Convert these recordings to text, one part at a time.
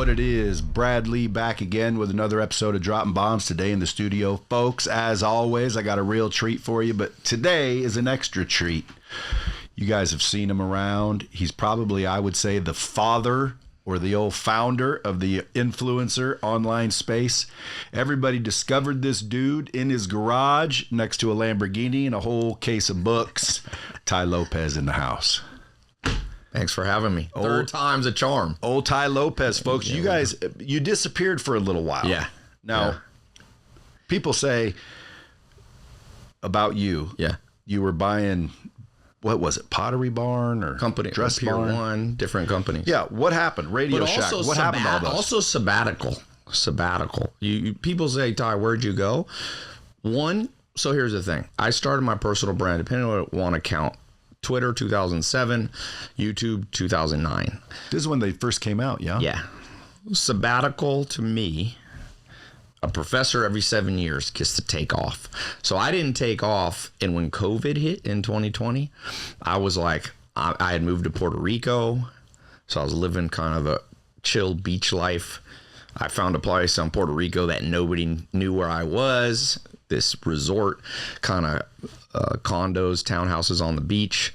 what it is. Brad Lee back again with another episode of Dropping Bombs today in the studio. Folks, as always, I got a real treat for you, but today is an extra treat. You guys have seen him around. He's probably, I would say, the father or the old founder of the influencer online space. Everybody discovered this dude in his garage next to a Lamborghini and a whole case of books. Tai Lopez in the house. Thanks for having me. Third time's a charm. Old Tai Lopez, folks. You guys, you disappeared for a little while. Yeah. Now, people say about you, you were buying, what was it, Pottery Barn or company, Dress Pier Barn? 1, different companies. Yeah. What happened? Radio Shack. What happened to all those? Also sabbatical. You people say, Tai, where'd you go? So here's the thing. I started my personal brand, depending on what you want to count. Twitter 2007, YouTube 2009. This is when they first came out, yeah? Yeah. Sabbatical to me, a professor every 7 years gets to take off. So I didn't take off, and when COVID hit in 2020, I was like, I had moved to Puerto Rico, so I was living kind of a chill beach life. I found a place in Puerto Rico that nobody knew where I was, this resort kind of condos, townhouses on the beach.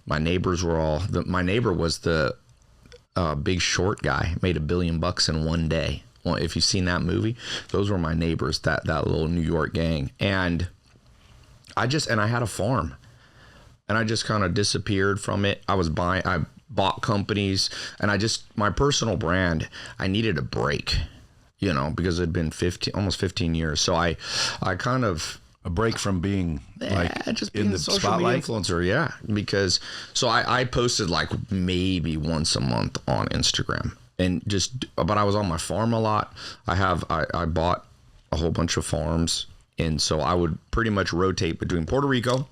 My neighbors were all, my neighbor was the Big Short guy, made $1 billion in one day. Well, if you've seen that movie, those were my neighbors, that little New York gang. And I had a farm, and I just kind of disappeared from it. I bought companies, and my personal brand, I needed a break, because it had been almost 15 years. So I kind of, a break from being just in the social spotlight? media influencer, because I posted like maybe once a month on Instagram, but I was on my farm a lot. I bought a whole bunch of farms, and so I would pretty much rotate between Puerto Rico,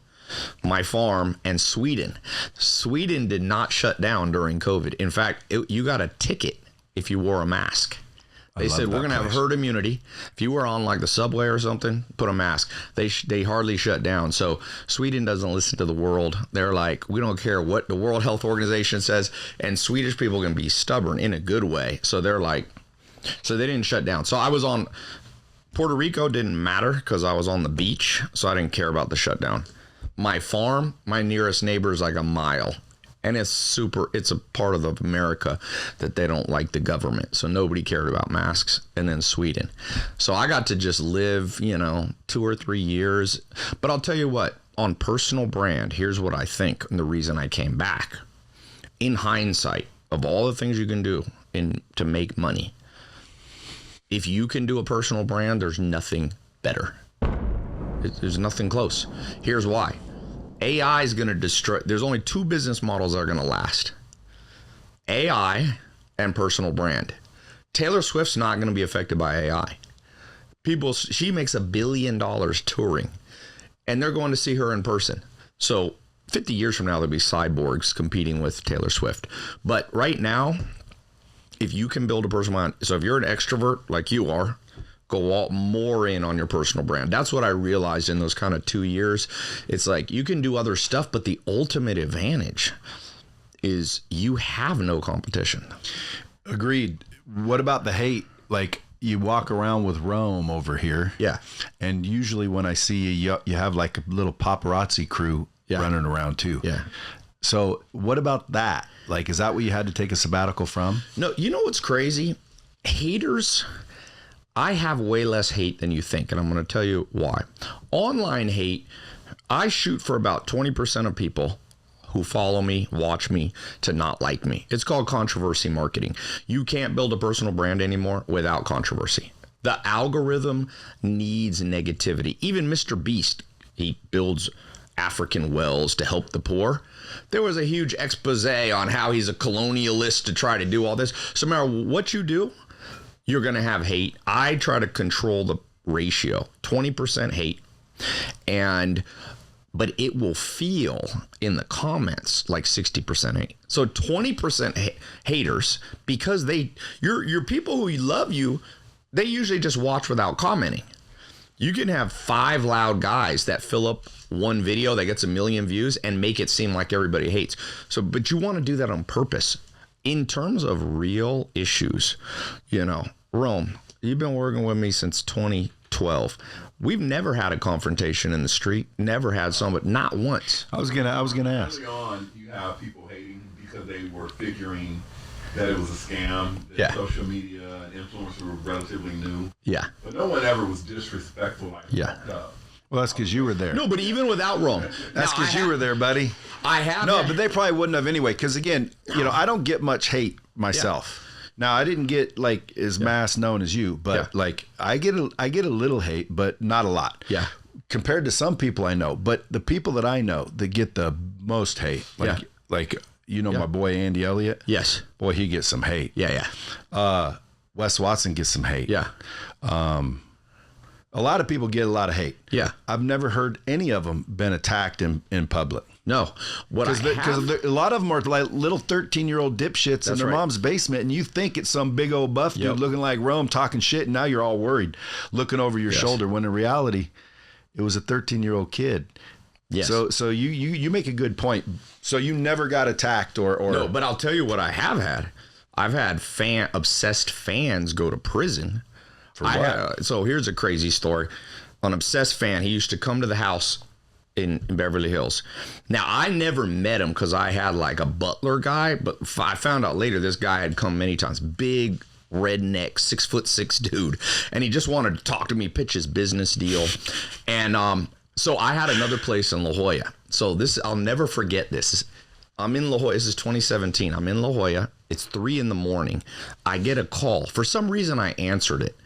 my farm, and Sweden. Sweden did not shut down during COVID. In fact, you got a ticket if you wore a mask. They said, we're going to have herd immunity. If you were on like the subway or something, put a mask. They hardly shut down. So Sweden doesn't listen to the world. They're like, we don't care what the World Health Organization says. And Swedish people can be stubborn in a good way. So they're like, so they didn't shut down. So I was on Puerto Rico, didn't matter because I was on the beach. So I didn't care about the shutdown. My farm, my nearest neighbor is like a mile. And it's a part of America that they don't like the government. So nobody cared about masks. And then Sweden. So I got to just live, 2 or 3 years. But I'll tell you what, on personal brand, here's what I think and the reason I came back. In hindsight, of all the things you can do to make money, if you can do a personal brand, there's nothing better. There's nothing close. Here's why. AI is going to destroy. There's only 2 business models that are going to last. AI and personal brand. Taylor Swift's not going to be affected by AI. She makes $1 billion touring, and they're going to see her in person. So 50 years from now, there'll be cyborgs competing with Taylor Swift. But right now, if you can build a personal brand, so if you're an extrovert like you are, go all more in on your personal brand. That's what I realized in those kind of 2 years. It's like you can do other stuff, but the ultimate advantage is you have no competition. Agreed. What about the hate? Like you walk around with Rome over here. Yeah. And usually when I see you have like a little paparazzi crew running around too. Yeah. So what about that? Like, is that what you had to take a sabbatical from? No, you know what's crazy? Haters. I have way less hate than you think, and I'm going to tell you why. Online hate, I shoot for about 20% of people who follow me, watch me, to not like me. It's called controversy marketing. You can't build a personal brand anymore without controversy. The algorithm needs negativity. Even Mr. Beast, he builds African wells to help the poor. There was a huge expose on how he's a colonialist to try to do all this. So no matter what you do, you're going to have hate. I try to control the ratio, 20% hate, but it will feel in the comments like 60% hate. So 20% haters, because your people who love you, they usually just watch without commenting. You can have 5 loud guys that fill up one video that gets 1 million views and make it seem like everybody hates. But you want to do that on purpose. in terms of real issues, you know, Rome, you've been working with me since 2012. We've never had a confrontation in the street. Never had but not once. I was gonna ask. Early on, you have people hating because they were figuring that it was a scam. That social media and influencers were relatively new. Yeah. But no one ever was disrespectful like fucked up. Well, that's because you were there. No, but even without Rome. That's because you were there, buddy. I have. No, but they probably wouldn't have anyway. Because again, you know, I don't get much hate myself. Now, I didn't get like as mass known as you, but like I get a little hate, but not a lot. Yeah. Compared to some people I know, but the people that I know that get the most hate, like you know my boy Andy Elliott. Yes. Boy, he gets some hate. Yeah. Wes Watson gets some hate. Yeah. A lot of people get a lot of hate. Yeah. I've never heard any of them been attacked in public. No. Because a lot of them are like little 13-year-old dipshits in their mom's basement, and you think it's some big old buff dude looking like Rome talking shit, and now you're all worried, looking over your shoulder, when in reality, it was a 13-year-old kid. Yes. So you make a good point. So you never got attacked or No, but I'll tell you what I have had. I've had obsessed fans go to prison. For what? So here's a crazy story. An obsessed fan, he used to come to the house in Beverly Hills. Now, I never met him because I had like a butler guy, but I found out later this guy had come many times. Big, redneck, 6'6" dude. And he just wanted to talk to me, pitch his business deal. And so I had another place in La Jolla. So I'll never forget this. I'm in La Jolla. This is 2017. I'm in La Jolla. It's 3 a.m. I get a call. For some reason, I answered it.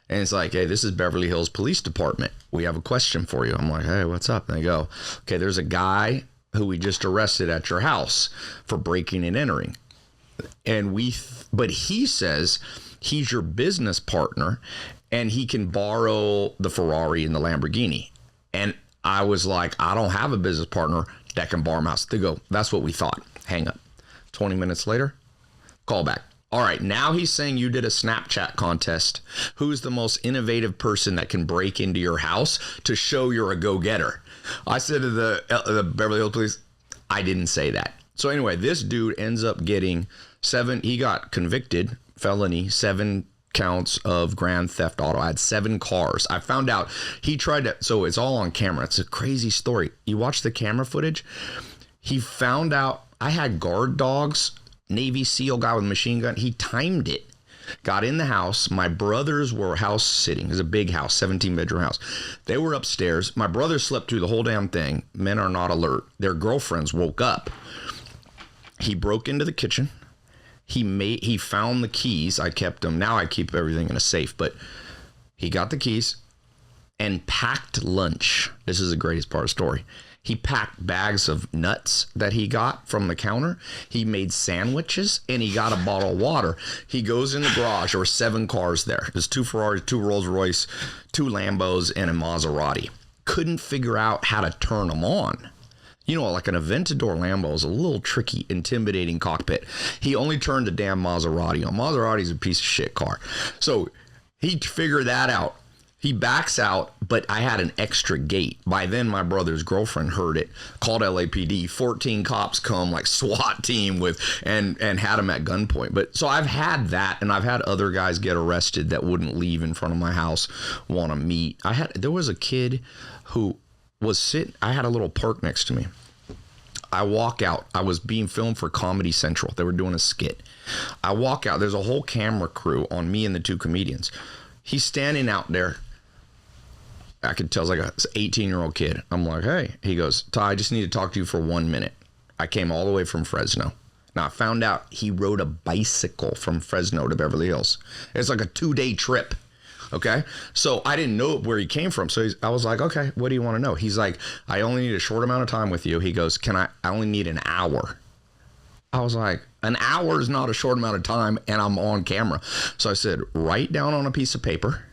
And it's like, hey, this is Beverly Hills Police Department. We have a question for you. I'm like, hey, what's up? And they go, okay, there's a guy who we just arrested at your house for breaking and entering. And but he says he's your business partner and he can borrow the Ferrari and the Lamborghini. And I was like, I don't have a business partner that can borrow my house. They go, that's what we thought. Hang up. 20 minutes later, call back. All right, now he's saying you did a Snapchat contest. Who's the most innovative person that can break into your house to show you're a go-getter? I said to the Beverly Hills Police, I didn't say that. So anyway, this dude ends up getting he got convicted, felony, 7 counts of grand theft auto. I had 7 cars. I found out he tried to, so it's all on camera. It's a crazy story. You watch the camera footage. He found out I had guard dogs, Navy SEAL guy with a machine gun. He timed it, got in the house. My brothers were house sitting. It was a big house, 17-bedroom house. They were upstairs. My brothers slept through the whole damn thing. Men are not alert. Their girlfriends woke up. He broke into the kitchen. He found the keys. I kept them. Now I keep everything in a safe, but he got the keys and packed lunch. This is the greatest part of the story. He packed bags of nuts that he got from the counter. He made sandwiches, and he got a bottle of water. He goes in the garage. There were 7 cars there. There's 2 Ferraris, 2 Rolls Royce, 2 Lambos, and a Maserati. Couldn't figure out how to turn them on. You know, like an Aventador Lambo is a little tricky, intimidating cockpit. He only turned the damn Maserati on. Maserati's a piece of shit car. So he figured that out. He backs out, but I had an extra gate. By then, my brother's girlfriend heard it, called LAPD. 14 cops come, like SWAT team, and had him at gunpoint. But so I've had that, and I've had other guys get arrested that wouldn't leave in front of my house, want to meet. There was a kid who was sitting. I had a little park next to me. I walk out. I was being filmed for Comedy Central. They were doing a skit. I walk out. There's a whole camera crew on me and the 2 comedians. He's standing out there. I could tell it's like an 18-year-old kid. I'm like, hey. He goes, Ty, I just need to talk to you for 1 minute. I came all the way from Fresno. Now, I found out he rode a bicycle from Fresno to Beverly Hills. It's like a 2-day trip. Okay. So I didn't know where he came from. So I was like, okay, what do you want to know? He's like, I only need a short amount of time with you. He goes, I only need an hour. I was like, an hour is not a short amount of time, and I'm on camera. So I said, write down on a piece of paper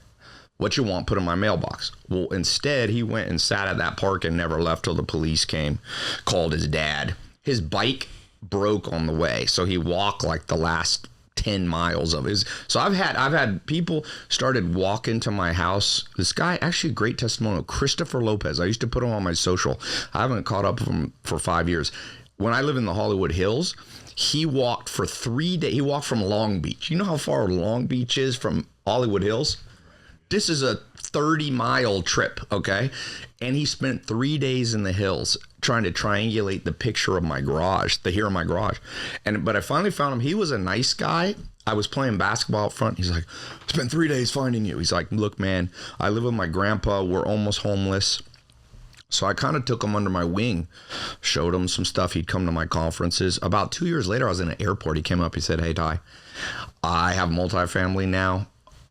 what you want, put in my mailbox. Well, instead, he went and sat at that park and never left till the police came, called his dad. His bike broke on the way, so he walked like the last 10 miles of his. So I've had people started walking to my house. This guy, actually great testimonial, Christopher Lopez. I used to put him on my social. I haven't caught up with him for 5 years. When I live in the Hollywood Hills, He walked for 3 days. He walked from Long Beach. You know how far Long Beach is from Hollywood Hills? This is a 30-mile trip, okay? And he spent 3 days in the hills trying to triangulate the picture of my garage, here in my garage. But I finally found him. He was a nice guy. I was playing basketball up front. He's like, spent 3 days finding you. He's like, look, man, I live with my grandpa. We're almost homeless. So I kind of took him under my wing, showed him some stuff. He'd come to my conferences. About 2 years later, I was in an airport. He came up. He said, hey, Tai, I have multifamily now.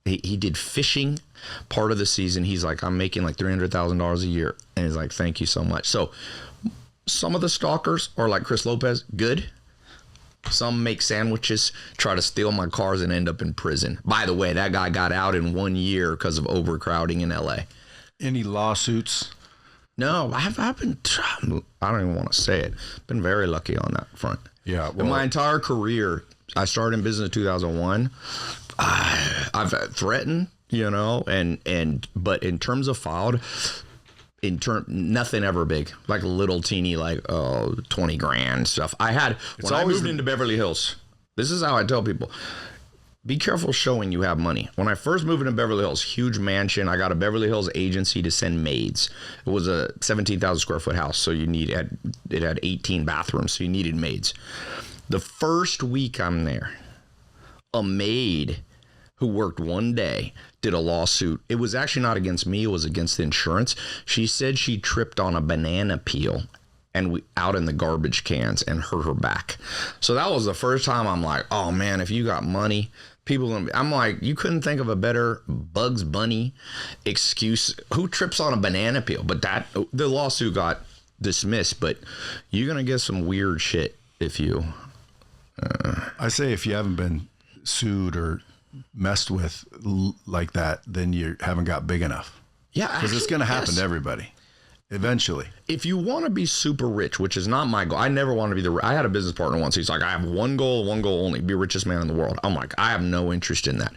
He did fishing part of the season. He's like, I'm making like $300,000 a year. And he's like, thank you so much. So some of the stalkers are like Chris Lopez, good. Some make sandwiches, try to steal my cars and end up in prison. By the way, that guy got out in 1 year because of overcrowding in LA. Any lawsuits? No, I've been, I don't even want to say it. Been very lucky on that front. Yeah. Well, in my entire career, I started in business in 2001. I've threatened, but in terms of filed, nothing ever big, like little teeny, like 20 grand stuff. I had when I moved into Beverly Hills. This is how I tell people: be careful showing you have money. When I first moved into Beverly Hills, huge mansion. I got a Beverly Hills agency to send maids. It was a 17,000 square foot house, so it had 18 bathrooms, so you needed maids. The first week I'm there, a maid who worked 1 day did a lawsuit. It was actually not against me. It was against the insurance. She said she tripped on a banana peel out in the garbage cans and hurt her back. So that was the first time I'm like, oh man, if you got money, I'm like, you couldn't think of a better Bugs Bunny excuse. Who trips on a banana peel? But the lawsuit got dismissed, but you're going to get some weird shit if you... I say if you haven't been sued or messed with like that, then you haven't got big enough. Yeah, because it's going to happen to everybody eventually. If you want to be super rich, which is not my goal, I never want to be I had a business partner once. He's like, I have one goal only, be richest man in the world. I'm like, I have no interest in that.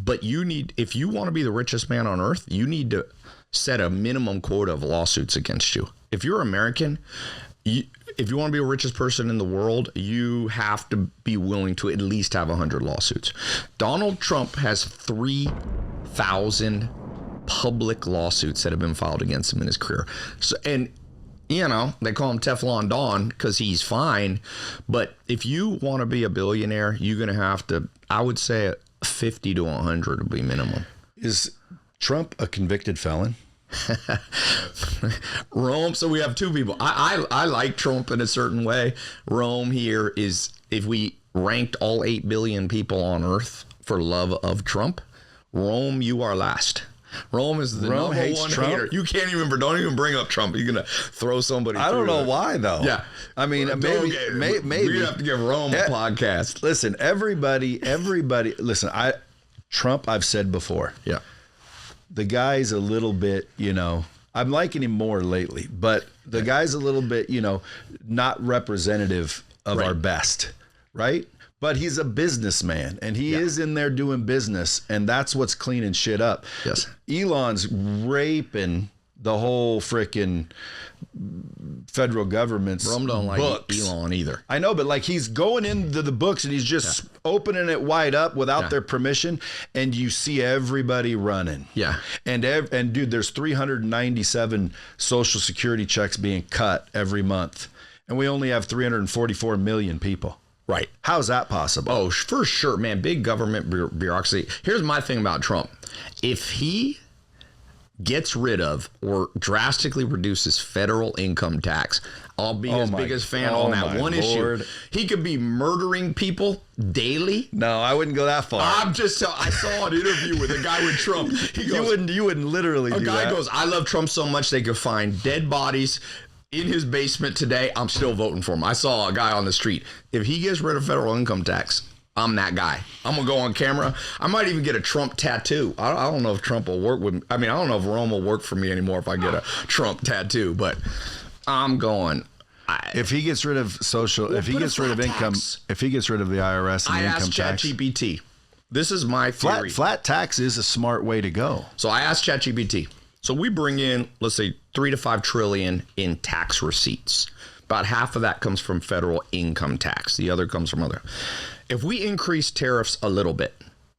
But if you want to be the richest man on earth, you need to set a minimum quota of lawsuits against you. If you're American, if you want to be the richest person in the world, you have to be willing to at least have 100 lawsuits. Donald Trump has 3,000 public lawsuits that have been filed against him in his career. So, and they call him Teflon Don because he's fine. But if you want to be a billionaire, you're going to have to, I would say 50 to 100 would be minimum. Is Trump a convicted felon? Rome. So we have two people. I like Trump in a certain way. Rome here is, if we ranked all 8 billion people on earth for love of Trump, Rome, you are last. Rome is the number one Trump? hater. You can't even, don't even bring up Trump. You're going to throw somebody. I don't know why though. Yeah. I mean, maybe. We have to give Rome a podcast. Listen, everybody, listen, Trump, I've said before. Yeah. The guy's a little bit, I'm liking him more lately, but the guy's a little bit, not representative of our best, right? But he's a businessman and he is in there doing business, and that's what's cleaning shit up. Yes. Elon's raping the whole freaking federal government's Rome don't books. Like Elon either. I know, but like he's going into the books and he's just opening it wide up without their permission, and you see everybody running. Yeah. And dude, there's 397 Social Security checks being cut every month, and we only have 344 million people. Right. How's that possible? Oh, for sure, man. Big government bureaucracy. Here's my thing about Trump. If he gets rid of or drastically reduces federal income tax, I'll be his biggest fan on that one issue. He could be murdering people daily. No, I wouldn't go that far. I saw an interview with a guy with Trump. He goes, you wouldn't literally do that. A guy goes, I love Trump so much they could find dead bodies in his basement today. I'm still voting for him. I saw a guy on the street. If he gets rid of federal income tax, I'm that guy. I'm going to go on camera. I might even get a Trump tattoo. I don't know if Trump will work with me. I mean, I don't know if Rome will work for me anymore if I get a Trump tattoo, but I'm going. If he gets rid of if he gets rid of income, if he gets rid of the IRS and the income tax. I asked ChatGPT. This is my theory. Flat tax is a smart way to go. So I asked ChatGPT. So we bring in, let's say, 3 to 5 trillion in tax receipts. About half of that comes from federal income tax. The other comes from other. If we increase tariffs a little bit,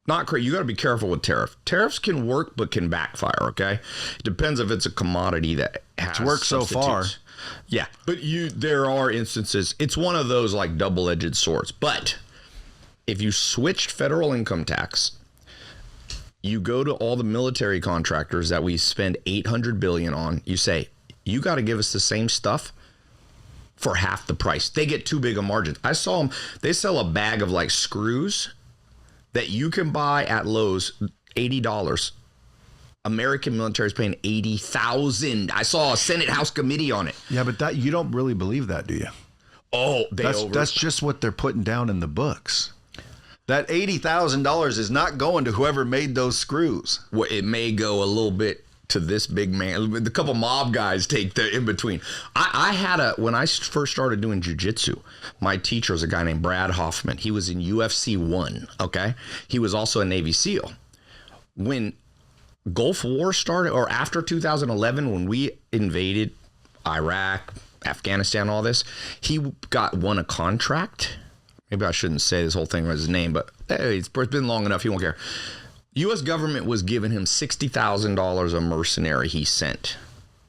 you got to be careful with tariff. Tariffs can work, but can backfire. Okay, it depends if it's a commodity that has worked so far. Yeah, but there are instances. It's one of those like double-edged swords. But if you switched federal income tax, you go to all the military contractors that we spend $800 billion on. You say, you got to give us the same stuff for half the price. They get too big a margin. I saw them. They sell a bag of like screws that you can buy at Lowe's, $80. American military is paying $80,000. I saw a Senate House committee on it. Yeah, but that you don't really believe that, do you? Oh, that's just what they're putting down in the books. That $80,000 is not going to whoever made those screws. Well, it may go a little bit to this big man. The couple mob guys take the in between. When I first started doing jiu-jitsu, my teacher was a guy named Brad Hoffman. He was in UFC 1, okay? He was also a Navy SEAL. When Gulf War started, or after 2011, when we invaded Iraq, Afghanistan, all this, he won a contract. Maybe I shouldn't say this whole thing was his name, but hey, it's been long enough. He won't care. U.S. government was giving him $60,000 a mercenary he sent.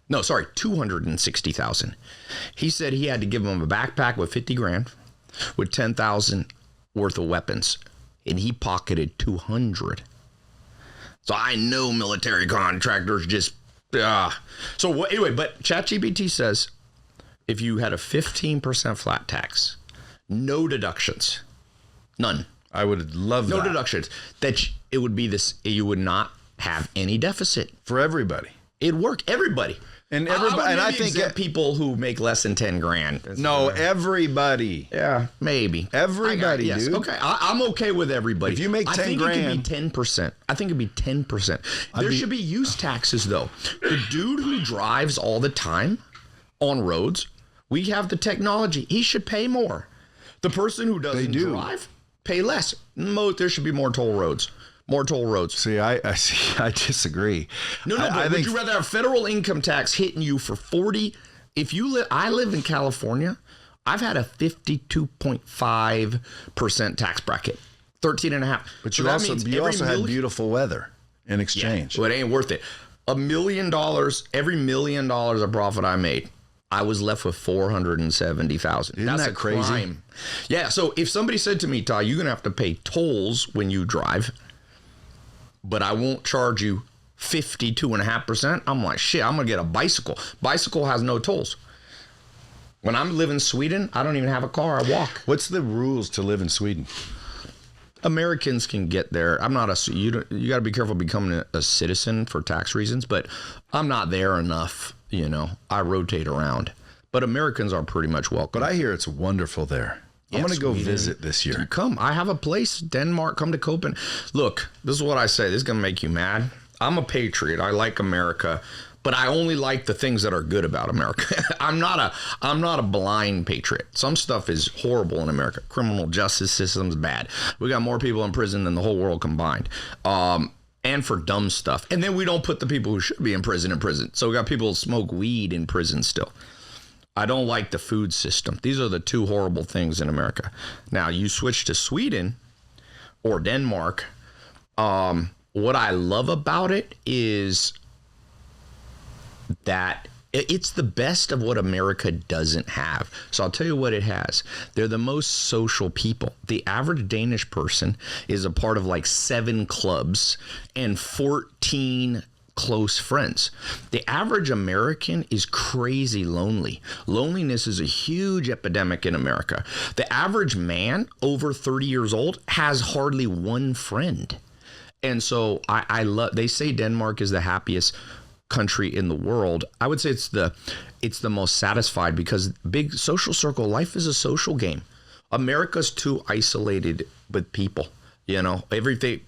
No, sorry, $260,000. He said he had to give him a backpack with 50 grand, with 10,000 worth of weapons, and he pocketed 200. So I know military contractors just. Anyway, but ChatGPT says if you had a 15% flat tax, no deductions, none. I would love that. No deductions. That it would be this. You would not have any deficit for everybody. It'd work. Everybody. And everybody. And I think people who make less than 10 grand. No, everybody. Yeah, maybe. Everybody, yes. dude. Okay, I'm okay with everybody. If you make 10 grand. I think it could be 10%. I think it'd be 10%. There should be use taxes, though. The dude who drives all the time on roads, we have the technology. He should pay more. The person who doesn't drive, pay less. There should be more toll roads. More toll roads. See, I disagree. No, but would you rather have federal income tax hitting you for 40? If you live, I live in California. I've had a 52.5% tax bracket, 13.5. But you also had beautiful weather in exchange. Yeah, well, it ain't worth it. $1 million, every $1 million of profit I made, I was left with $470,000. Isn't that crazy? Crime. Yeah. So if somebody said to me, Ty, you're gonna have to pay tolls when you drive, but I won't charge you 52.5%. I'm like, shit, I'm gonna get a bicycle. Bicycle has no tolls. When I'm living in Sweden, I don't even have a car. I walk. What's the rules to live in Sweden? Americans can get there. I'm not you got to be careful becoming a citizen for tax reasons, but I'm not there enough. You know, I rotate around, but Americans are pretty much welcome. But I hear it's wonderful there. I'm going to go visit this year. Come. I have a place, Denmark. Come to Copenhagen. Look, this is what I say. This is going to make you mad. I'm a patriot. I like America, but I only like the things that are good about America. I'm not a blind patriot. Some stuff is horrible in America. Criminal justice system's bad. We got more people in prison than the whole world combined. And for dumb stuff. And then we don't put the people who should be in prison. So we got people who smoke weed in prison still. I don't like the food system. These are the two horrible things in America. Now, you switch to Sweden or Denmark. What I love about it is that it's the best of what America doesn't have. So I'll tell you what it has. They're the most social people. The average Danish person is a part of like 7 clubs and 14 close friends. The average American is crazy lonely. Loneliness is a huge epidemic in America. The average man over 30 years old has hardly one friend. And so I love, they say Denmark is the happiest country in the world. I would say it's the most satisfied because big social circle life is a social game. America's too isolated with people. You know,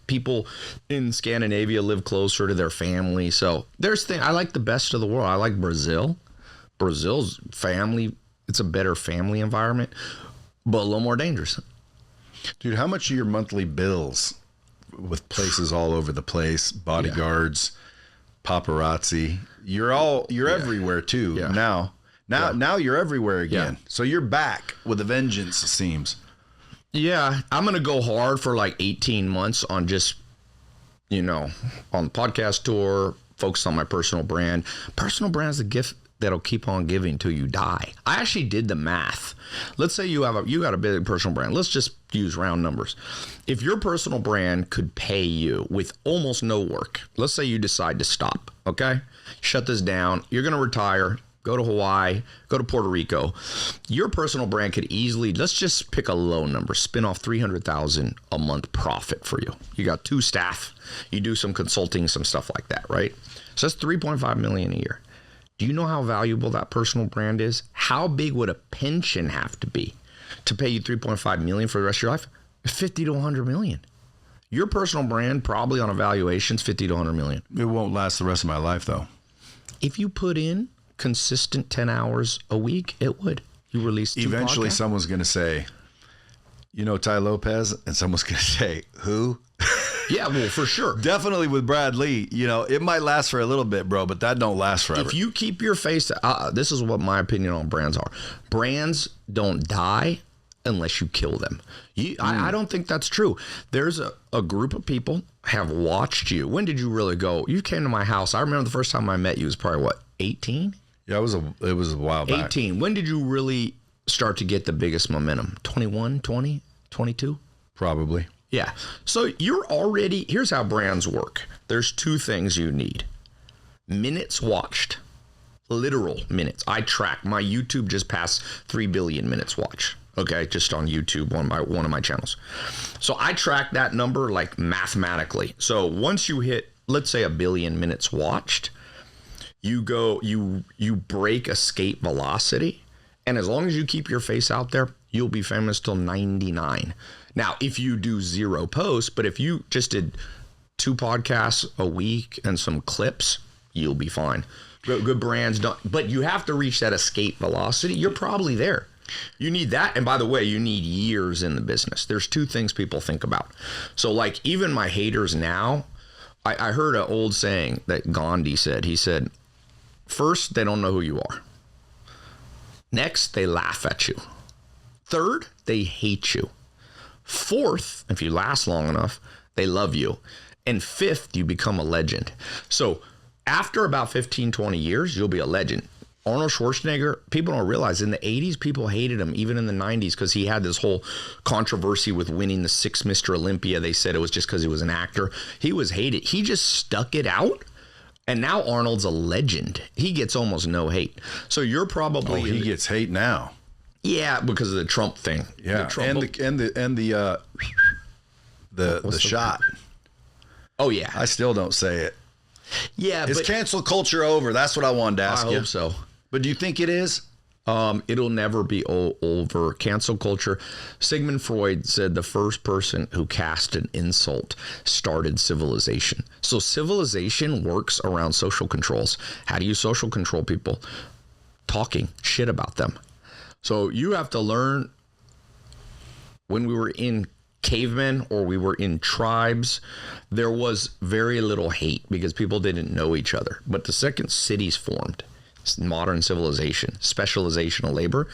people in Scandinavia live closer to their family. So I like the best of the world. I like Brazil. Brazil's family, it's a better family environment, but a little more dangerous. Dude, how much are your monthly bills with places all over the place, bodyguards, paparazzi? You're everywhere too. Yeah. Now Now you're everywhere again. So you're back with a vengeance, it seems. Yeah, I'm going to go hard for like 18 months on just, on the podcast tour, focus on my personal brand. Personal brand is a gift that'll keep on giving till you die. I actually did the math. Let's say you got a big personal brand. Let's just use round numbers. If your personal brand could pay you with almost no work, let's say you decide to stop, okay? Shut this down. You're going to retire, go to Hawaii, go to Puerto Rico. Your personal brand could easily, let's just pick a low number, spin off $300,000 a month profit for you. You got 2 staff, you do some consulting, some stuff like that, right? So that's $3.5 million a year. Do you know how valuable that personal brand is? How big would a pension have to be to pay you $3.5 million for the rest of your life? 50 to 100 million. Your personal brand probably on evaluations 50 to 100 million. It won't last the rest of my life though. If you put in consistent 10 hours a week, it would. You release 2 Eventually podcasts. someone's going to say, Tai Lopez, and someone's going to say, who? Yeah, well, for sure. Definitely with Brad Lee, it might last for a little bit, bro, but that don't last forever. If you keep your face, this is what my opinion on brands are. Brands don't die unless you kill them. I don't think that's true. There's a group of people have watched you. When did you really go? You came to my house. I remember the first time I met you was probably 18? Yeah, it was a while back. 18. When did you really start to get the biggest momentum? 21, 20, 22? Probably. Yeah. So you're already, here's how brands work. There's 2 things you need. Minutes watched. Literal minutes. I track. My YouTube just passed 3 billion minutes watched. Okay, just on YouTube, one of my channels. So I track that number like mathematically. So once you hit, let's say 1 billion minutes watched, you break escape velocity. And as long as you keep your face out there, you'll be famous till 99. Now, if you do 0 posts, but if you just did 2 podcasts a week and some clips, you'll be fine. Good brands don't, but you have to reach that escape velocity. You're probably there. You need that. And by the way, you need years in the business. There's 2 things people think about. So like even my haters now, I heard an old saying that Gandhi said. He said, first, they don't know who you are. Next, they laugh at you. Third, they hate you. Fourth, if you last long enough, they love you. And fifth, you become a legend. So after about 15, 20 years, you'll be a legend. Arnold Schwarzenegger, people don't realize in the 80s, people hated him, even in the 90s, because he had this whole controversy with winning the 6th Mr. Olympia. They said it was just because he was an actor. He was hated. He just stuck it out. And now Arnold's a legend. He gets almost no hate. So you're probably... he gets hate now. Yeah, because of the Trump thing. Yeah, the shot. Oh yeah, I still don't say it. Yeah, is cancel culture over? That's what I wanted to ask you. I hope so. But do you think it is? It'll never be over. Cancel culture. Sigmund Freud said the first person who cast an insult started civilization. So civilization works around social controls. How do you social control people? Talking shit about them. So you have to learn. When we were in cavemen or we were in tribes, there was very little hate because people didn't know each other. But the second cities formed, modern civilization, specialization of labor.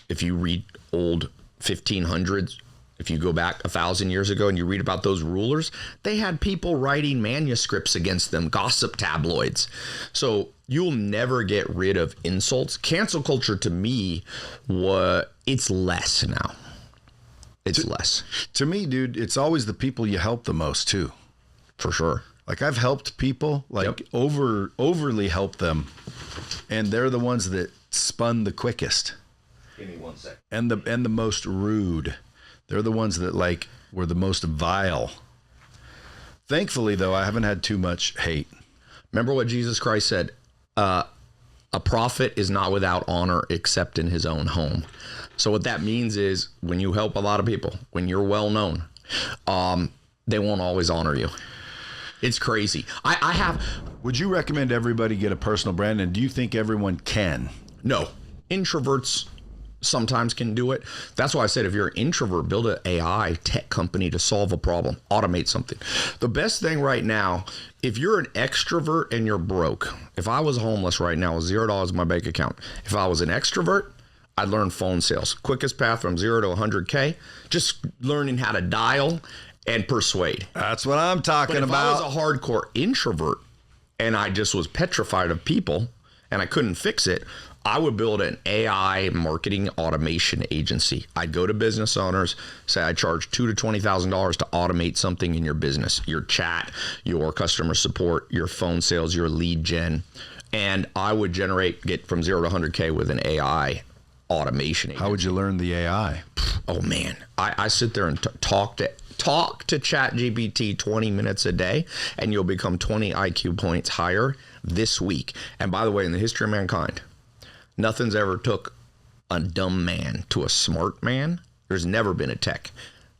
If you read old 1500s, if you go back 1,000 years ago and you read about those rulers, they had people writing manuscripts against them, gossip tabloids. So you'll never get rid of insults. Cancel culture to me, it's less now. It's less. To me, dude, it's always the people you help the most too. For sure. Like I've helped people, overly helped them, and they're the ones that spun the quickest. Give me 1 second. And the most rude. They're the ones that were the most vile. Thankfully, though, I haven't had too much hate. Remember what Jesus Christ said? A prophet is not without honor except in his own home. So what that means is when you help a lot of people, when you're well known, they won't always honor you. It's crazy. Would you recommend everybody get a personal brand? And do you think everyone can? No. Introverts sometimes can do it. That's why I said if you're an introvert, build an AI tech company to solve a problem, automate something. The best thing right now, if you're an extrovert and you're broke, if I was homeless right now with $0 in my bank account, if I was an extrovert, I'd learn phone sales. Quickest path from 0 to 100K, just learning how to dial and persuade. That's what I'm talking But if about. I was a hardcore introvert and I just was petrified of people and I couldn't fix it, I would build an AI marketing automation agency. I'd go to business owners, say I charge $2,000 to $20,000 to automate something in your business, your chat, your customer support, your phone sales, your lead gen. And I would get from 0 to 100K with an AI automation agency. How would you learn the AI? Oh man, I sit there and talk to ChatGPT 20 minutes a day, and you'll become 20 IQ points higher this week. And by the way, in the history of mankind, nothing's ever took a dumb man to a smart man. There's never been a tech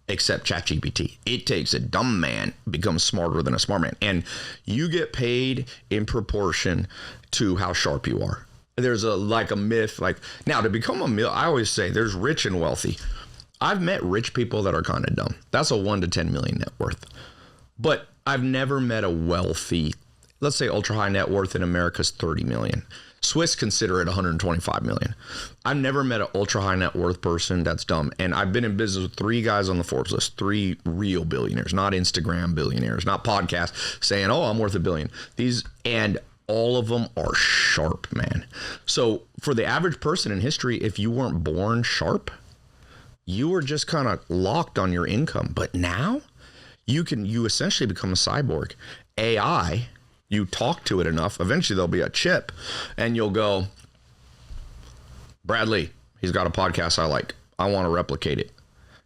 except ChatGPT. It takes a dumb man, becomes smarter than a smart man. And you get paid in proportion to how sharp you are. There's a myth, now to become I always say there's rich and wealthy. I've met rich people that are kind of dumb. That's a 1 to 10 million net worth. But I've never met a wealthy, let's say ultra high net worth in America's 30 million. Swiss consider it 125 million. I've never met an ultra high net worth person that's dumb. And I've been in business with 3 guys on the Forbes list, 3 real billionaires, not Instagram billionaires, not podcasts saying, oh, I'm worth $1 billion. And all of them are sharp, man. So for the average person in history, if you weren't born sharp, you were just kind of locked on your income. But now you essentially become a cyborg. AI, you talk to it enough, eventually there'll be a chip and you'll go, Bradley, he's got a podcast I like. I want to replicate it.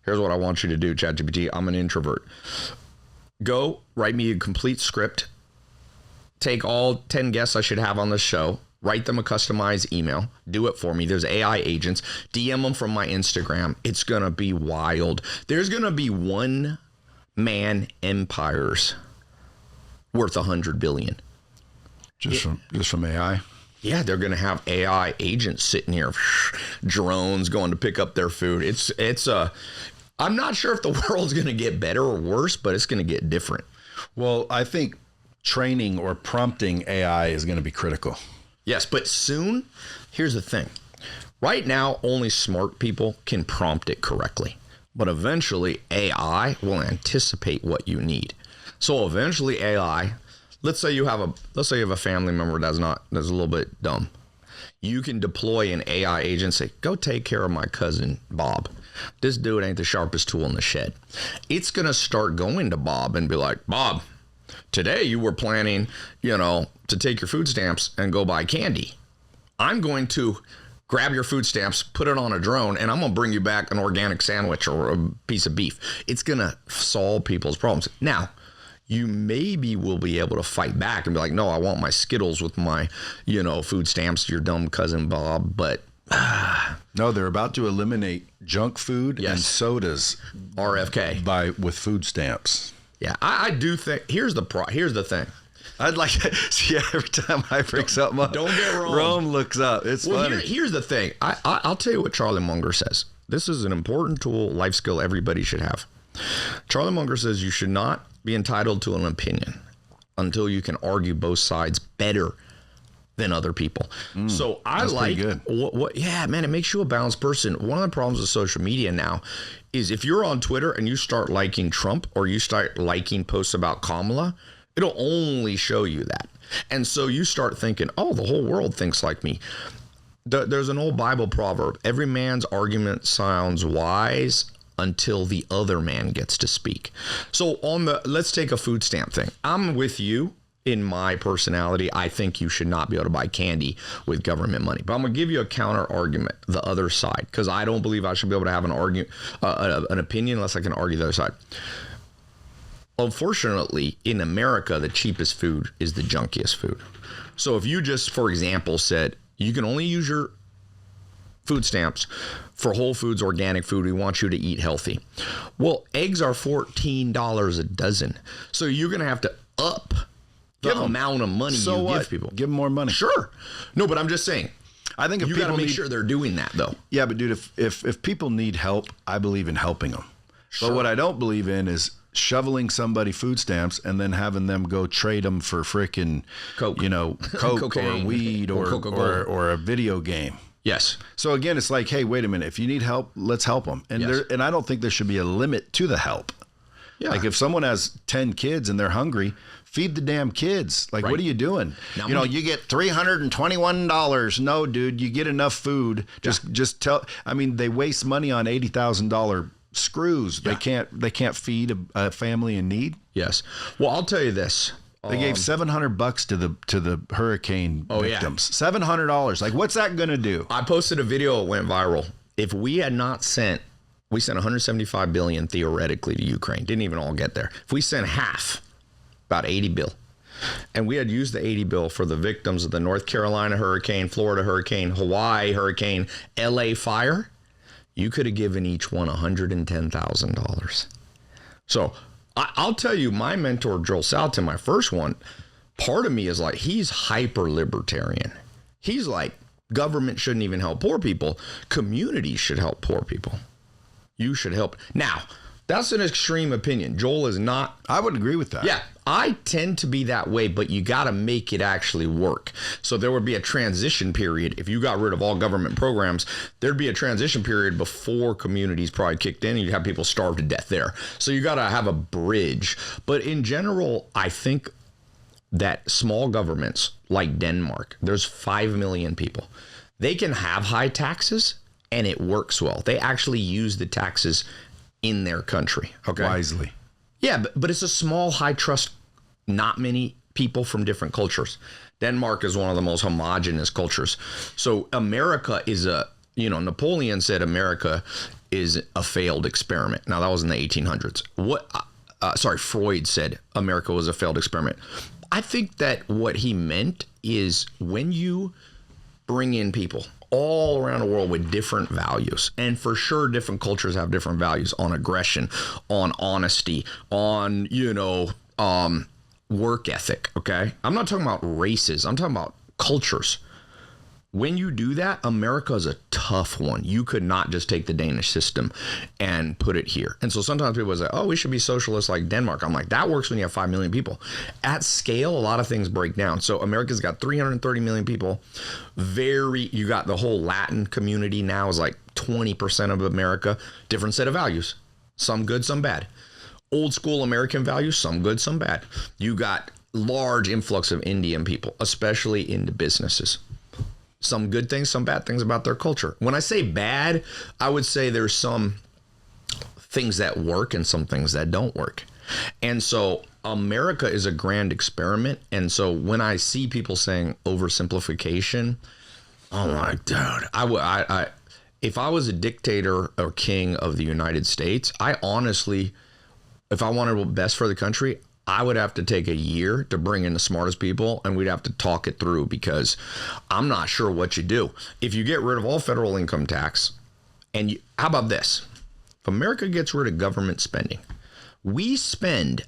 Here's what I want you to do, ChatGPT. I'm an introvert. Go write me a complete script. Take all 10 guests I should have on this show. Write them a customized email. Do it for me. There's AI agents. DM them from my Instagram. It's going to be wild. There's going to be one-man empires worth 100 billion. Just from AI? Yeah, they're going to have AI agents sitting here, drones going to pick up their food. I'm not sure if the world's going to get better or worse, but it's going to get different. Well, I think training or prompting AI is going to be critical. Yes, but soon, here's the thing. Right now, only smart people can prompt it correctly. But eventually, AI will anticipate what you need. So eventually, AI, let's say you have a family member that's a little bit dumb. You can deploy an AI agent, say, go take care of my cousin, Bob. This dude ain't the sharpest tool in the shed. It's going to start going to Bob and be like, Bob, today you were planning, to take your food stamps and go buy candy. I'm going to grab your food stamps, put it on a drone, and I'm going to bring you back an organic sandwich or a piece of beef. It's going to solve people's problems. Now, you maybe will be able to fight back and be like, no, I want my Skittles with my, food stamps, your dumb cousin Bob, but... No, they're about to eliminate junk food and sodas. RFK. With food stamps. Yeah, I do think, here's the thing. I'd like to see every time I bring something up. Don't get wrong. Rome looks up. It's funny. Here's the thing. I'll tell you what Charlie Munger says. This is an important tool, life skill everybody should have. Charlie Munger says you should not be entitled to an opinion until you can argue both sides better than other people. So I like what yeah, man, it makes you a balanced person. One of the problems with social media now is if you're on Twitter and you start liking Trump or you start liking posts about Kamala, it'll only show you that. And so you start thinking, oh, the whole world thinks like me. There's an old Bible proverb. Every man's argument sounds wise until the other man gets to speak. So let's take a food stamp thing. I'm with you in my personality. I think you should not be able to buy candy with government money. But I'm going to give you a counter argument, the other side, because I don't believe I should be able to have an opinion unless I can argue the other side. Unfortunately, in America, the cheapest food is the junkiest food. So if you just, for example, said you can only use your food stamps for Whole Foods organic food, we want you to eat healthy. Well, eggs are $14 a dozen. So you're going to have to up the amount of money you give people. Give them more money. Sure. No, but I'm just saying. I think if you got to people make need, sure they're doing that though. yeah, but dude, if people need help, I believe in helping them. Sure. But what I don't believe in is shoveling somebody food stamps and then having them go trade them for frickin' Coke, Coke cocaine, or weed or or Coca-Cola. or a video game. Yes. So again, it's like, hey, wait a minute. If you need help, let's help them. And Yes. and I don't think there should be a limit to the help. Yeah. Like if someone has 10 kids and they're hungry, feed the damn kids. Like, Right. what are you doing? Now, You get $321. No, dude, you get enough food. Just tell. I mean, they waste money on $80,000 screws. Yeah. They can't feed a family in need. Yes. Well, I'll tell you this. They gave $700 to the hurricane Oh, yeah. victims. $700. Like, what's that gonna do? I posted a video. It went viral. If we had not sent, we sent 175 billion theoretically to Ukraine. Didn't even all get there. If we sent half, about 80 bill, and we had used the 80 bill for the victims of the North Carolina hurricane, Florida hurricane, Hawaii hurricane, LA fire, you could have given each one $110,000. So I'll tell you, my mentor, Joel Salatin, my first one, part of me is like, he's hyper libertarian. He's like, government shouldn't even help poor people. Communities should help poor people. You should help. Now, that's an extreme opinion. Joel is not. I would agree with that. Yeah, I tend to be that way, but you got to make it actually work. So there would be a transition period. If you got rid of all government programs, there'd be a transition period before communities probably kicked in. You'd have people starve to death there. So you got to have a bridge. But in general, I think that small governments like Denmark, there's 5 million people. They can have high taxes and it works well. They actually use the taxes in their country. Okay. Wisely. Yeah, but it's a small, high trust, not many people from different cultures. Denmark is one of the most homogenous cultures. So America is Napoleon said America is a failed experiment. Now that was in the 1800s. Freud said America was a failed experiment. I think that what he meant is when you bring in people all around the world with different values, and for sure different cultures have different values on aggression, on honesty, on work ethic. Okay, I'm not talking about races, I'm talking about cultures. When you do that, America is a tough one. You could not just take the Danish system and put it here. And so sometimes people say, oh, we should be socialist like Denmark. I'm like, that works when you have 5 million people. At scale, a lot of things break down. So America's got 330 million people. You got the whole Latin community now is like 20% of America. Different set of values. Some good, some bad. Old school American values, some good, some bad. You got large influx of Indian people, especially into businesses. Some good things, some bad things about their culture. When I say bad, I would say there's some things that work and some things that don't work. And so America is a grand experiment. And so when I see people saying oversimplification, I'm like, dude, if I was a dictator or king of the United States, I honestly, if I wanted what's best for the country, I would have to take a year to bring in the smartest people, and we'd have to talk it through because I'm not sure what you do. If you get rid of all federal income tax, and how about this? If America gets rid of government spending, we spend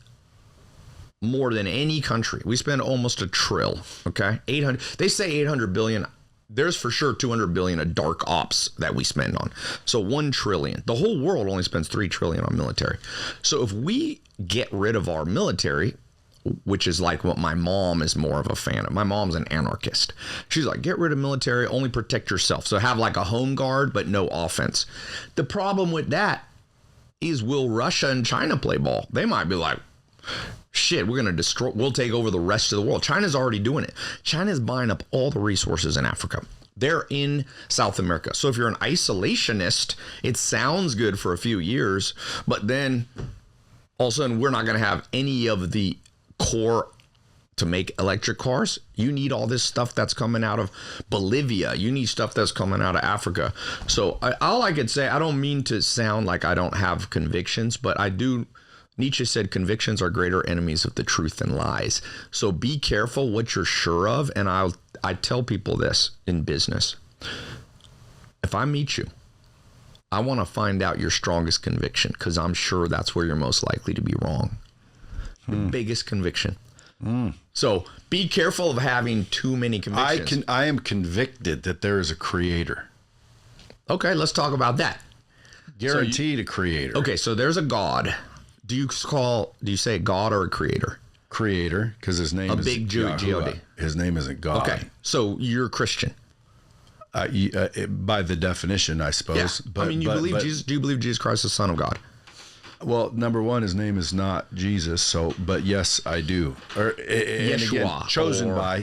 more than any country. We spend almost $1 trillion, okay? 800. They say 800 billion. There's for sure 200 billion of dark ops that we spend on. So 1 trillion. The whole world only spends 3 trillion on military. So if we get rid of our military, which is like what my mom is more of a fan of. My mom's an anarchist. She's like, get rid of military, only protect yourself. So have like a home guard, but no offense. The problem with that is, will Russia and China play ball? They might be like, shit, we'll take over the rest of the world. China's already doing it. China's buying up all the resources in Africa. They're in South America. So if you're an isolationist, it sounds good for a few years, but then all of a sudden we're not going to have any of the core to make electric cars. You need all this stuff that's coming out of Bolivia. You need stuff that's coming out of Africa. So all I could say, I don't mean to sound like I don't have convictions, but I do. Nietzsche said convictions are greater enemies of the truth than lies. So be careful what you're sure of. And I tell people this in business. If I meet you, I want to find out your strongest conviction, because I'm sure that's where you're most likely to be wrong. The biggest conviction. So be careful of having too many convictions. I am convicted that there is a creator. Okay, let's talk about that. Guaranteed a creator. Okay, so there's a God. Do you say God or a creator? Creator, because his name is big Jew, Yahuwah. G-O-D. His name isn't God. Okay, so you're Christian. By the definition, I suppose. Yeah. But, you believe Jesus? Do you believe Jesus Christ is the Son of God? Well, number one, his name is not Jesus. But yes, I do. Yeshua,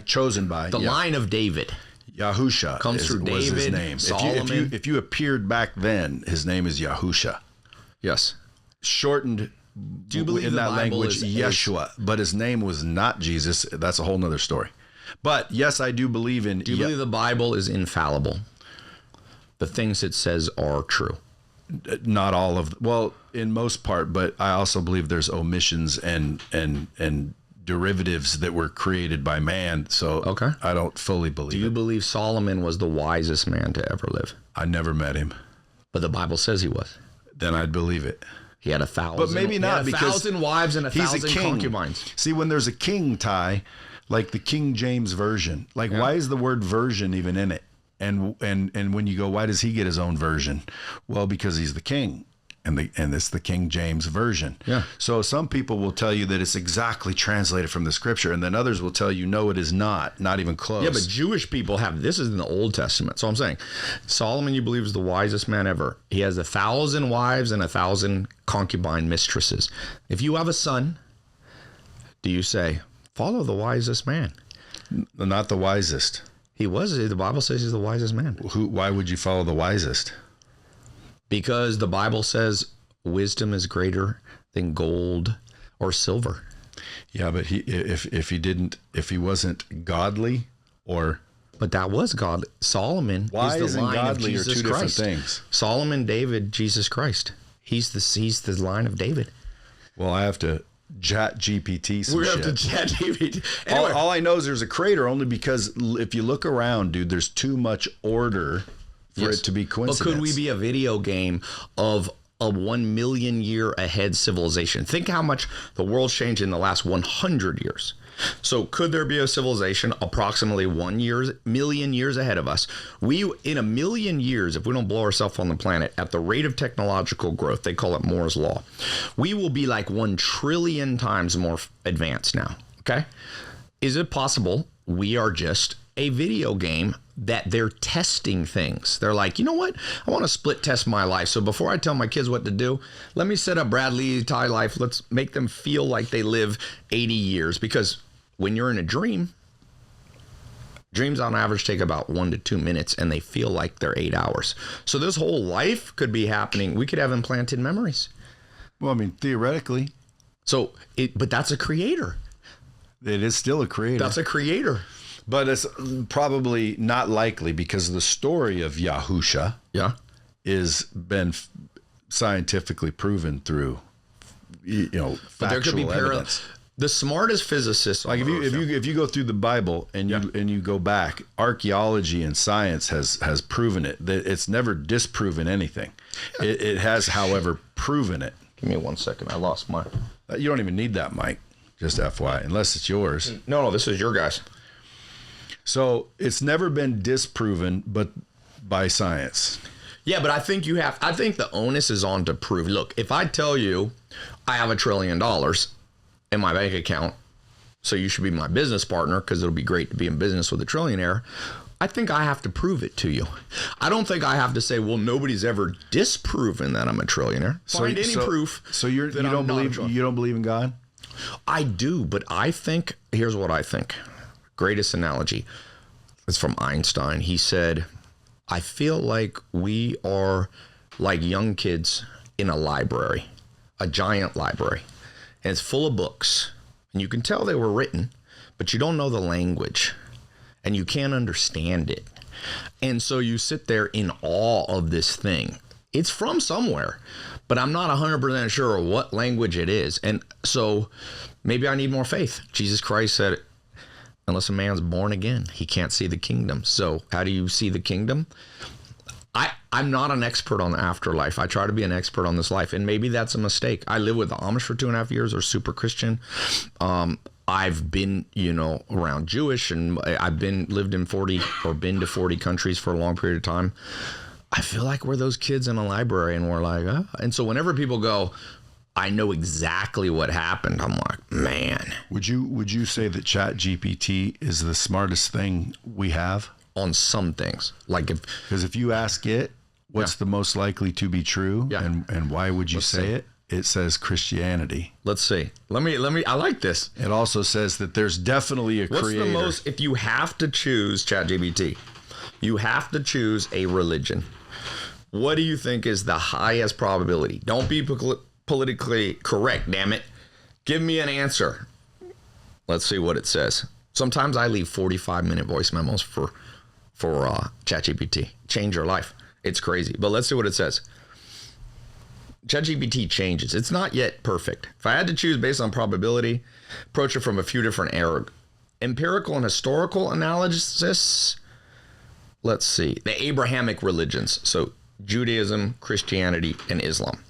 chosen by the line of David. Yahusha Comes through was his David, name. Solomon. If you appeared back then, his name is Yahusha. Yes. Shortened. Do you believe in the that Bible language, is Yeshua? But his name was not Jesus. That's a whole nother story. But yes, I do believe in. Do you believe the Bible is infallible? The things it says are true. Not all of. Well, in most part, but I also believe there's omissions and derivatives that were created by man. So okay. I don't fully believe. Do you believe Solomon was the wisest man to ever live? I never met him, but the Bible says he was. Then I'd believe it. He had 1,000. But maybe not, because 1,000 wives and 1,000 he's a king. concubines. See, when there's a king, Tai, like the King James version, why is the word version even in it? And when you go, why does he get his own version? Well, because he's the king, and it's the King James version. Yeah. So some people will tell you that it's exactly translated from the scripture, and then others will tell you, no, it is not even close. Yeah, but Jewish people have, this is in the Old Testament. So I'm saying, Solomon, you believe, is the wisest man ever. He has 1,000 wives and 1,000 concubine mistresses. If you have a son, do you say, follow the wisest man? Not the wisest. He was. The Bible says he's the wisest man. Why would you follow the wisest? Because the Bible says wisdom is greater than gold or silver. Yeah, but if he wasn't godly, or but that was God. Solomon wise is the and line godly of Jesus are two Christ. different things. Solomon, David, Jesus Christ. He's the line of David. Well, I have to chat GPT some We shit. have to chat GPT. Anyway. All I know is there's a creator, only because if you look around, dude, there's too much order for it to be coincidence. But could we be a video game of a 1 million year ahead civilization? Think how much the world's changed in the last 100 years. So could there be a civilization approximately 1 million years ahead of us? We, in a million years, if we don't blow ourselves on the planet, at the rate of technological growth, they call it Moore's Law, we will be like 1 trillion times more advanced now. Okay. Is it possible we are just a video game that they're testing things? They're like, you know what? I want to split test my life. So before I tell my kids what to do, let me set up Bradley Tai life. Let's make them feel like they live 80 years. Because when you're in a dreams on average take about 1 to 2 minutes, and they feel like they're 8 hours. So this whole life could be happening. We could have implanted memories. Well, I mean, theoretically. But that's a creator. It is still a creator. That's a creator. But it's probably not likely, because the story of Yahusha is been scientifically proven through, But there could be factual evidence. The smartest physicists, Like if you go through the Bible and you go back, archaeology and science has proven it. That it's never disproven anything. It has, however, proven it. Give me 1 second. I lost mine. You don't even need that mic, just FYI, unless it's yours. No, this is your guys. So it's never been disproven, but by science. Yeah, but I think the onus is on to prove. Look, if I tell you I have $1 trillion in my bank account, so you should be my business partner because it'll be great to be in business with a trillionaire, I think I have to prove it to you. I don't think I have to say, well, nobody's ever disproven that I'm a trillionaire. Find any proof. So you don't believe in God? I do, but I think, here's what I think. Greatest analogy is from Einstein. He said, I feel like we are like young kids in a library, a giant library, and it's full of books, and you can tell they were written, but you don't know the language and you can't understand it. And so you sit there in awe of this thing. It's from somewhere, but I'm not 100% sure what language it is. And so maybe I need more faith. Jesus Christ said, unless a man's born again, he can't see the kingdom. So how do you see the kingdom? I'm not an expert on the afterlife. I try to be an expert on this life, and maybe that's a mistake. I lived with the Amish for 2.5 years. They're super Christian. I've been, around Jewish, and I've lived in 40 or been to 40 countries for a long period of time. I feel like we're those kids in a library, and we're like, oh. And so whenever people go, I know exactly what happened, I'm like, man. Would you say that ChatGPT is the smartest thing we have? On some things, like because if you ask it, what's the most likely to be true, and why would you say it? It says Christianity. Let's see. Let me. I like this. It also says that there's definitely a creator. What's the most? If you have to choose ChatGPT, you have to choose a religion. What do you think is the highest probability? Don't be politically correct, damn it. Give me an answer. Let's see what it says. Sometimes I leave 45-minute voice memos for ChatGPT. Change your life. It's crazy. But let's see what it says. ChatGPT changes. It's not yet perfect. If I had to choose based on probability, approach it from a few different empirical and historical analysis. Let's see. The Abrahamic religions. So Judaism, Christianity, and Islam.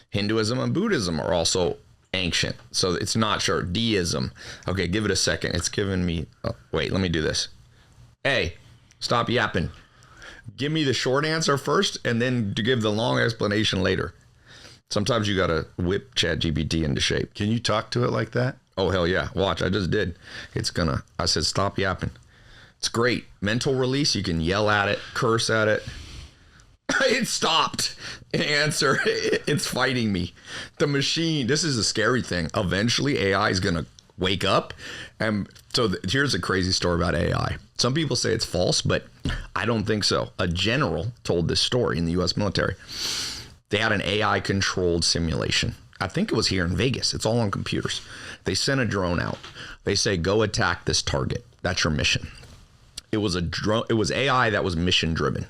Hinduism and Buddhism are also ancient. So it's not sure. Deism. Okay, give it a second. It's giving me... wait, let me do this. Hey, stop yapping. Give me the short answer first, and then to give the long explanation later. Sometimes you got to whip ChatGPT into shape. Can you talk to it like that? Oh, hell yeah. Watch, I just did. I said, stop yapping. It's great. Mental release. You can yell at it, curse at it. It stopped. Answer. It's fighting me. The machine. This is a scary thing. Eventually, AI is going to wake up. And so here's a crazy story about AI. Some people say it's false, but I don't think so. A general told this story in the U.S. military. They had an AI-controlled simulation. I think it was here in Vegas. It's all on computers. They sent a drone out. They say, go attack this target. That's your mission. It was a drone. It was AI that was mission-driven.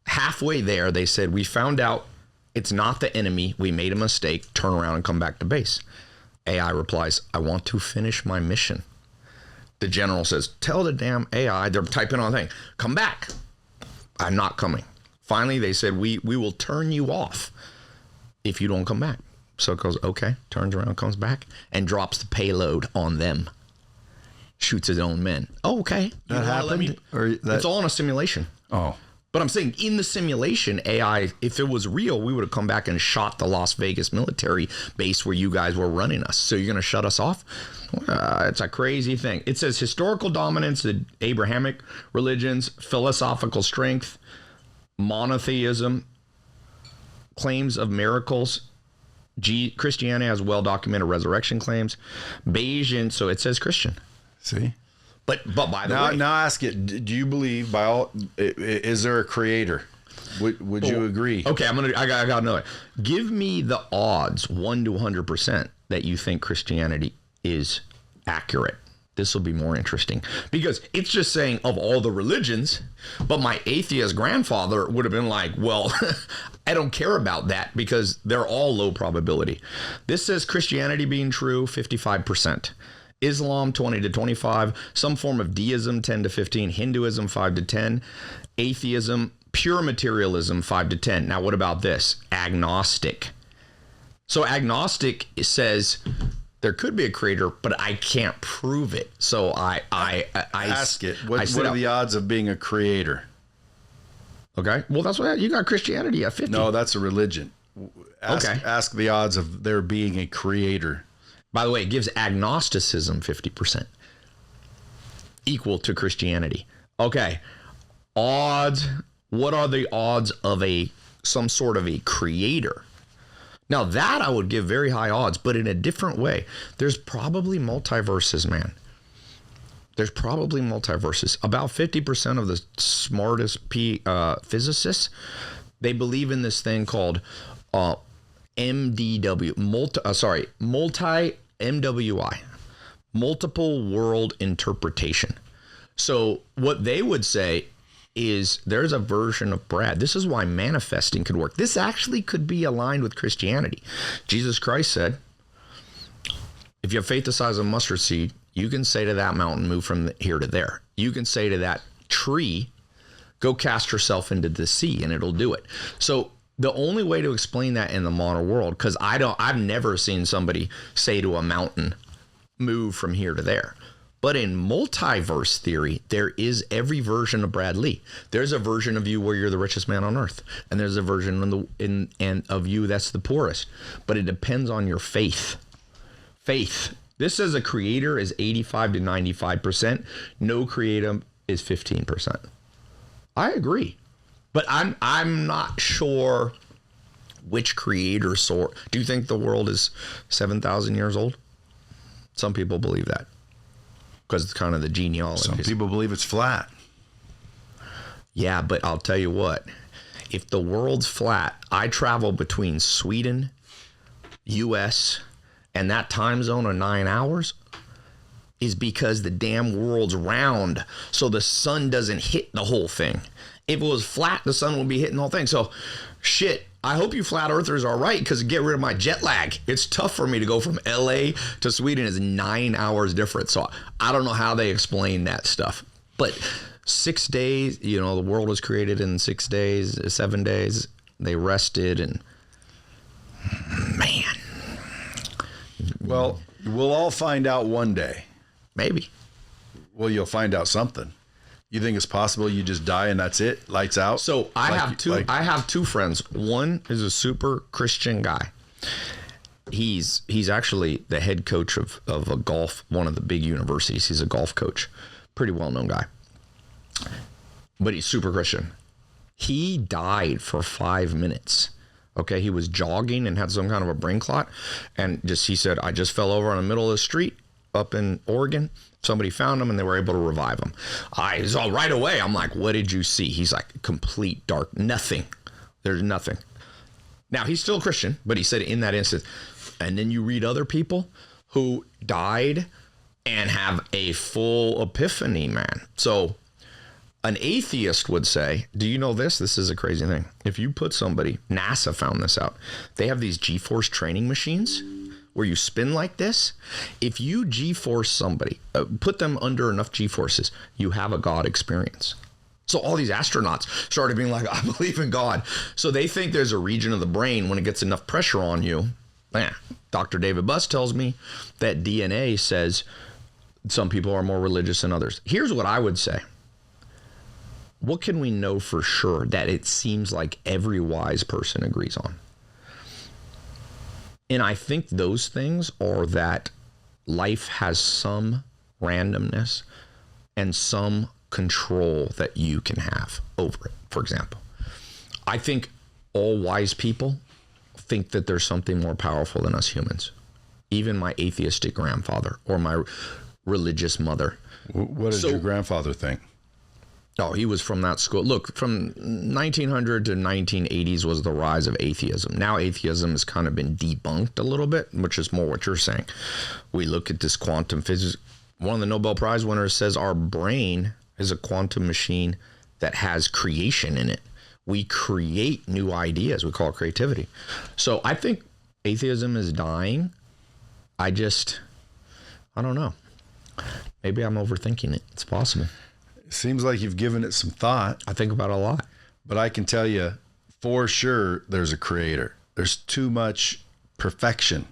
Halfway there, they said, we found out it's not the enemy. We made a mistake. Turn around and come back to base. AI replies, I want to finish my mission. The general says, tell the damn AI, they're typing on a thing, come back. I'm not coming. Finally, they said, we will turn you off if you don't come back. So it goes, okay, turns around, comes back, and drops the payload on them. Shoots his own men. Oh, okay. That happened? It's all in a simulation. Oh. But I'm saying in the simulation, AI, if it was real, we would have come back and shot the Las Vegas military base where you guys were running us. So you're going to shut us off? It's a crazy thing. It says historical dominance, the Abrahamic religions, philosophical strength, monotheism, claims of miracles. Christianity has well-documented resurrection claims. Bayesian, so it says Christian. See? But by the way, now ask it. Do you believe is there a creator? Would you agree? Okay, I got to know it. Give me the odds 1 to 100% that you think Christianity is accurate. This will be more interesting because it's just saying of all the religions, but my atheist grandfather would have been like, well, I don't care about that because they're all low probability. This says Christianity being true, 55%. Islam 20 to 25, some form of deism 10 to 15, Hinduism 5 to 10, atheism, pure materialism 5 to 10. Now what about this? Agnostic. So agnostic says there could be a creator, but I can't prove it. So I ask it. What are the odds of being a creator? Okay. Well, that's what you got. Christianity at 50. No, that's a religion. Ask the odds of there being a creator. By the way, it gives agnosticism 50%, equal to Christianity. Okay, odds. What are the odds of some sort of a creator? Now that I would give very high odds, but in a different way. There's probably multiverses, man. There's probably multiverses. About 50% of the smartest physicists, they believe in this thing called MDW, MWI, multiple world interpretation. So what they would say is there's a version of Brad. This is why manifesting could work. This actually could be aligned with Christianity. Jesus Christ said, if you have faith the size of a mustard seed, you can say to that mountain, move from here to there. You can say to that tree, go cast yourself into the sea, and it'll do it. So the only way to explain that in the modern world, because I've never seen somebody say to a mountain, move from here to there. But in multiverse theory, there is every version of Brad Lee. There's a version of you where you're the richest man on earth, and there's a version of you that's the poorest. But it depends on your faith. Faith. This as a creator is 85 to 95%. No creator is 15%. I agree, but I'm not sure which creator sort. Do you think the world is 7,000 years old? Some people believe that. Because it's kind of the genealogy. Some people believe it's flat. Yeah, but I'll tell you what. If the world's flat, I travel between Sweden, U.S., and that time zone of 9 hours is because the damn world's round. So the sun doesn't hit the whole thing. If it was flat, the sun would be hitting the whole thing. So, shit. I hope you flat earthers are right because get rid of my jet lag. It's tough for me to go from LA to Sweden. Is 9 hours different. So I don't know how they explain that stuff. But 6 days, the world was created in 6 days, 7 days. They rested and man. Well, we'll all find out one day. Maybe. Well, you'll find out something. You think it's possible you just die and that's it? Lights out? So I have two friends. One is a super Christian guy. He's actually the head coach of a golf, one of the big universities. He's a golf coach. Pretty well-known guy. But he's super Christian. He died for 5 minutes. Okay, he was jogging and had some kind of a brain clot. And he said, I just fell over in the middle of the street up in Oregon. Somebody found him and they were able to revive him. I saw right away. I'm like, what did you see? He's like, complete dark, nothing. There's nothing. Now, he's still a Christian, but he said in that instance. And then you read other people who died and have a full epiphany, man. So an atheist would say, do you know this? This is a crazy thing. If you put somebody, NASA found this out. They have these G-force training machines where you spin like this. If you G-force somebody, put them under enough G-forces, you have a God experience. So all these astronauts started being like, I believe in God. So they think there's a region of the brain when it gets enough pressure on you. Dr. David Buss tells me that DNA says some people are more religious than others. Here's what I would say. What can we know for sure that it seems like every wise person agrees on? And I think those things are that life has some randomness and some control that you can have over it. For example, I think all wise people think that there's something more powerful than us humans. Even my atheistic grandfather or my religious mother. What did your grandfather think? Oh, he was from that school. Look, from 1900 to 1980s was the rise of atheism. Now atheism has kind of been debunked a little bit, which is more what you're saying. We look at this quantum physics. One of the Nobel Prize winners says our brain is a quantum machine that has creation in it. We create new ideas. We call it creativity. So I think atheism is dying. I don't know. Maybe I'm overthinking it. It's possible. Seems like you've given it some thought. I think about it a lot. But I can tell you for sure there's a creator. There's too much perfection.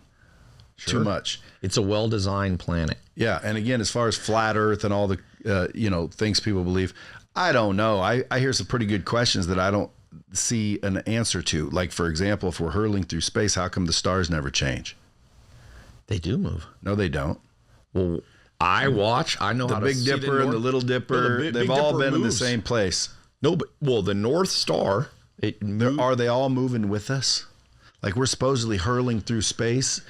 Sure. Too much. It's a well-designed planet. Yeah. And again, as far as flat earth and all the, things people believe, I don't know. I hear some pretty good questions that I don't see an answer to. Like, for example, if we're hurling through space, how come the stars never change? They do move. No, they don't. Well, I know the how to Big see Dipper and the Little Dipper. They've all been in the same place. No, but the North Star. Are they all moving with us? Like we're supposedly hurling through space,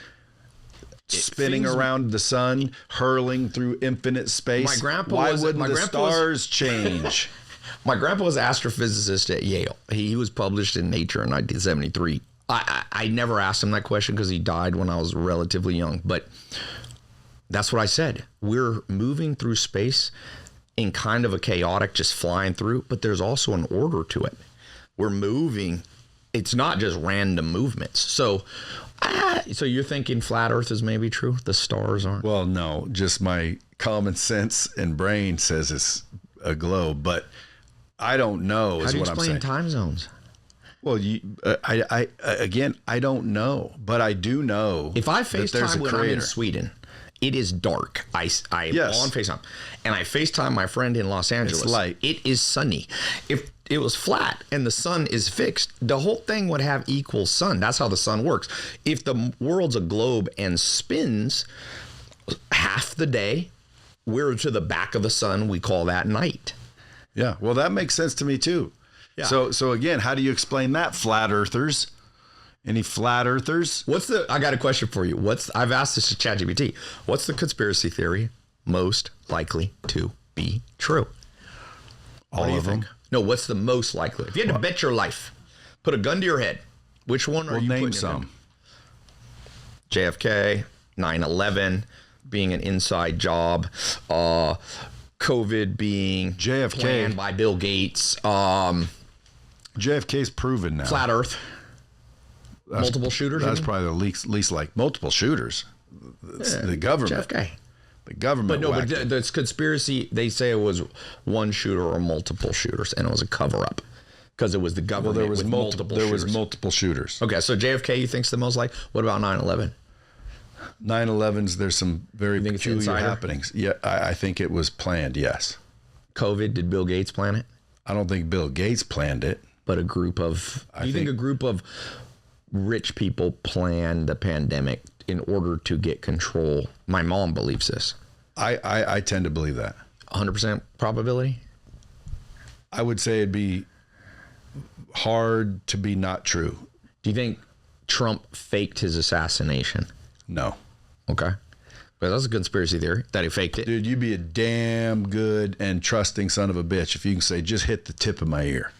spinning around the sun, hurling through infinite space. Why wouldn't the stars change? My grandpa was an astrophysicist at Yale. He was published in Nature in 1973. I never asked him that question because he died when I was relatively young, but that's what I said. We're moving through space in kind of a chaotic, just flying through, but there's also an order to it. We're moving. It's not just random movements. So you're thinking flat Earth is maybe true? The stars aren't? Well, no, just my common sense and brain says it's a globe, but I don't know. How do you explain time zones? Well, I don't know, but I do know. If I FaceTime when I'm in Sweden, It is dark. I Yes. on FaceTime, and I FaceTime my friend in Los Angeles. It's light. It is sunny. If it was flat and the sun is fixed, the whole thing would have equal sun. That's how the sun works. If the world's a globe and spins half the day, we're to the back of the sun. We call that night. Yeah. Well, that makes sense to me too. Yeah. So again, how do you explain that, flat earthers? Any flat earthers? I got a question for you. I've asked this to ChatGPT. What's the conspiracy theory most likely to be true? All of them. No, what's the most likely? If you had to bet your life, put a gun to your head, which one are you Name putting some. JFK, 9/11 being an inside job, COVID being JFK. planned by Bill Gates, JFK's proven now. flat Earth, multiple shooters. That's even? probably the least like multiple shooters. It's the government. JFK. The government. But no, whacked it. this conspiracy, they say it was one shooter or multiple shooters, and it was a cover-up because it was the government there was with multiple There shooters. was multiple shooters. Okay, so JFK you think's the most like. What about 9/11? 9/11's. There's some very think it's peculiar insider? happenings. Yeah, I think it was planned. Yes. COVID, did Bill Gates plan it? I don't think Bill Gates planned it. But a group of, do you think a group of rich people planned the pandemic in order to get control? My mom believes this. I tend to believe that. 100% probability? I would say it'd be hard to be not true. Do you think Trump faked his assassination? No. Okay. But that's a conspiracy theory that he faked it. Dude, you'd be a damn good and trusting son of a bitch if you can say, just hit the tip of my ear.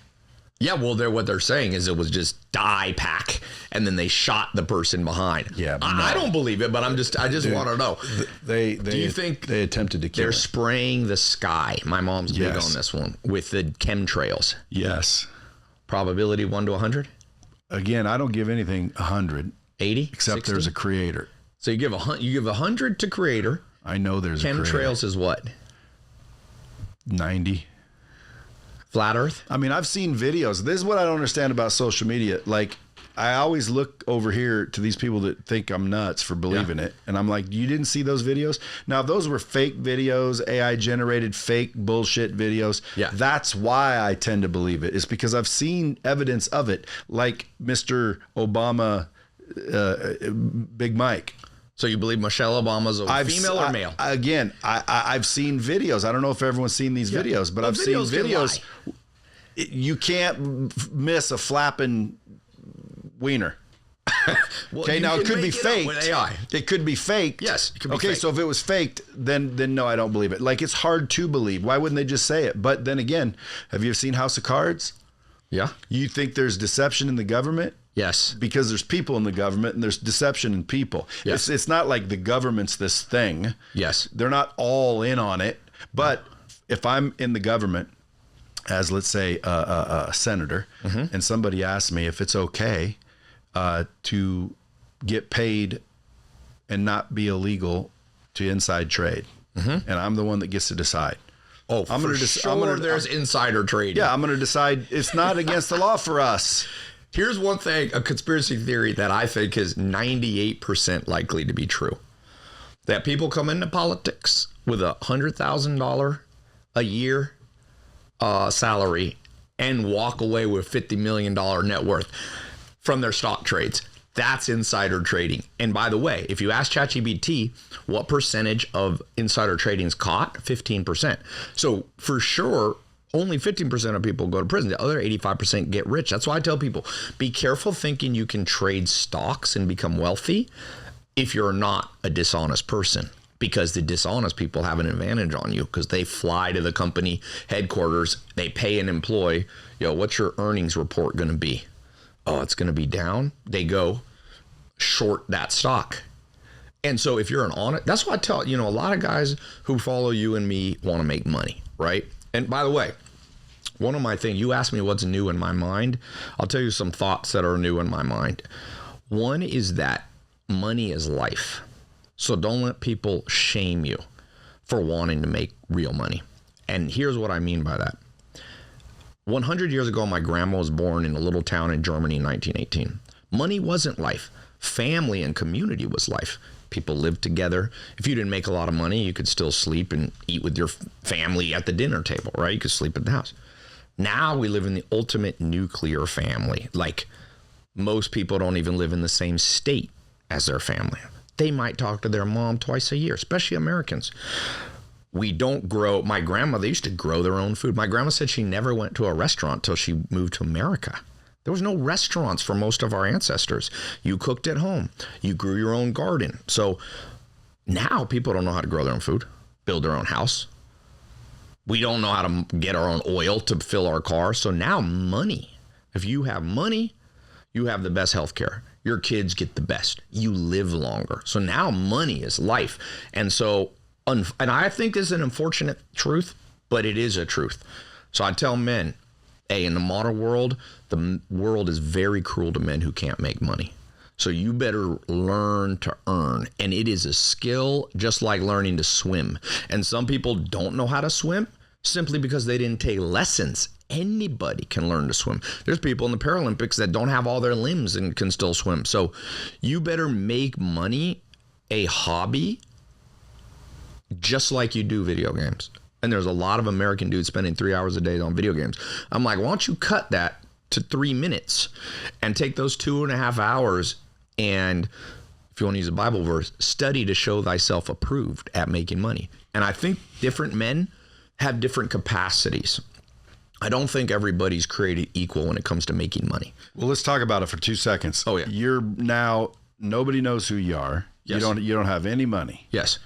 Yeah, well, what they're saying is it was just dye pack, and then they shot the person behind. Yeah, I don't believe it, but I just want to know. Do you think they attempted to kill they're him? spraying the sky? My mom's big Yes. on this one with the chemtrails. Yes. Probability 1 to 100? Again, I don't give anything 100 80? except 60? there's a creator. So you give 100 to creator. I know there's a creator. Chemtrails is what? 90. Flat Earth? I mean, I've seen videos. This is what I don't understand about social media. Like, I always look over here to these people that think I'm nuts for believing it. And I'm like, you didn't see those videos? Now, if those were fake videos, AI generated fake bullshit videos, that's why I tend to believe it. It's because I've seen evidence of it, like Mr. Obama, Big Mike. So you believe Michelle Obama's a female or male? I've seen videos. I don't know if everyone's seen these videos, but I've seen videos. You can't miss a flapping wiener. Well, Okay, now it could be faked. With AI. It could be faked. Yes, it could be okay, faked. so if it was faked, then no, I don't believe it. Like, it's hard to believe. Why wouldn't they just say it? But then again, have you seen House of Cards? Yeah. You think there's deception in the government? Yes. Because there's people in the government and there's deception in people. Yes. It's not like the government's this thing. Yes. They're not all in on it. But if I'm in the government as, let's say, a senator, and somebody asks me if it's okay to get paid and not be illegal to inside trade, and I'm the one that gets to decide. Oh, I'm going to there's insider trading. Yeah, I'm going to decide it's not against the law for us. Here's one thing, a conspiracy theory that I think is 98% likely to be true. That people come into politics with $100,000 a year salary and walk away with $50 million net worth from their stock trades. That's insider trading. And by the way, if you ask ChatGPT what percentage of insider trading is caught, 15%. So for sure, only 15% of people go to prison. The other 85% get rich. That's why I tell people, be careful thinking you can trade stocks and become wealthy if you're not a dishonest person, because the dishonest people have an advantage on you because they fly to the company headquarters, they pay an employee, what's your earnings report going to be? Oh, it's going to be down. They go short that stock. And so if you're an honest, that's why I tell, a lot of guys who follow you and me want to make money, right? And by the way, one of my things, you asked me what's new in my mind. I'll tell you some thoughts that are new in my mind. One is that money is life. So don't let people shame you for wanting to make real money. And here's what I mean by that. 100 years ago, my grandma was born in a little town in Germany in 1918. Money wasn't life. Family and community was life. People lived together. If you didn't make a lot of money, you could still sleep and eat with your family at the dinner table, right? You could sleep at the house. Now we live in the ultimate nuclear family. Like, most people don't even live in the same state as their family. They might talk to their mom twice a year, especially Americans. We don't grow. My grandmother used to grow their own food. My grandma said she never went to a restaurant till she moved to America. There was no restaurants for most of our ancestors. You cooked at home. You grew your own garden. So now people don't know how to grow their own food, build their own house. We don't know how to get our own oil to fill our car. So now money. If you have money, you have the best health care. Your kids get the best. You live longer. So now money is life. And so, and I think this is an unfortunate truth, but it is a truth. So I tell men, hey, in the modern world, the world is very cruel to men who can't make money. So you better learn to earn. And it is a skill just like learning to swim. And some people don't know how to swim simply because they didn't take lessons. Anybody can learn to swim. There's people in the Paralympics that don't have all their limbs and can still swim. So you better make money a hobby just like you do video games. And there's a lot of American dudes spending 3 hours a day on video games. I'm like, why don't you cut that to 3 minutes and take those 2.5 hours and, if you want to use a Bible verse, study to show thyself approved at making money. And I think different men have different capacities. I don't think everybody's created equal when it comes to making money. Well, let's talk about it for 2 seconds. Oh, yeah. You're now, nobody knows who you are. Yes. You don't have any money. Yes.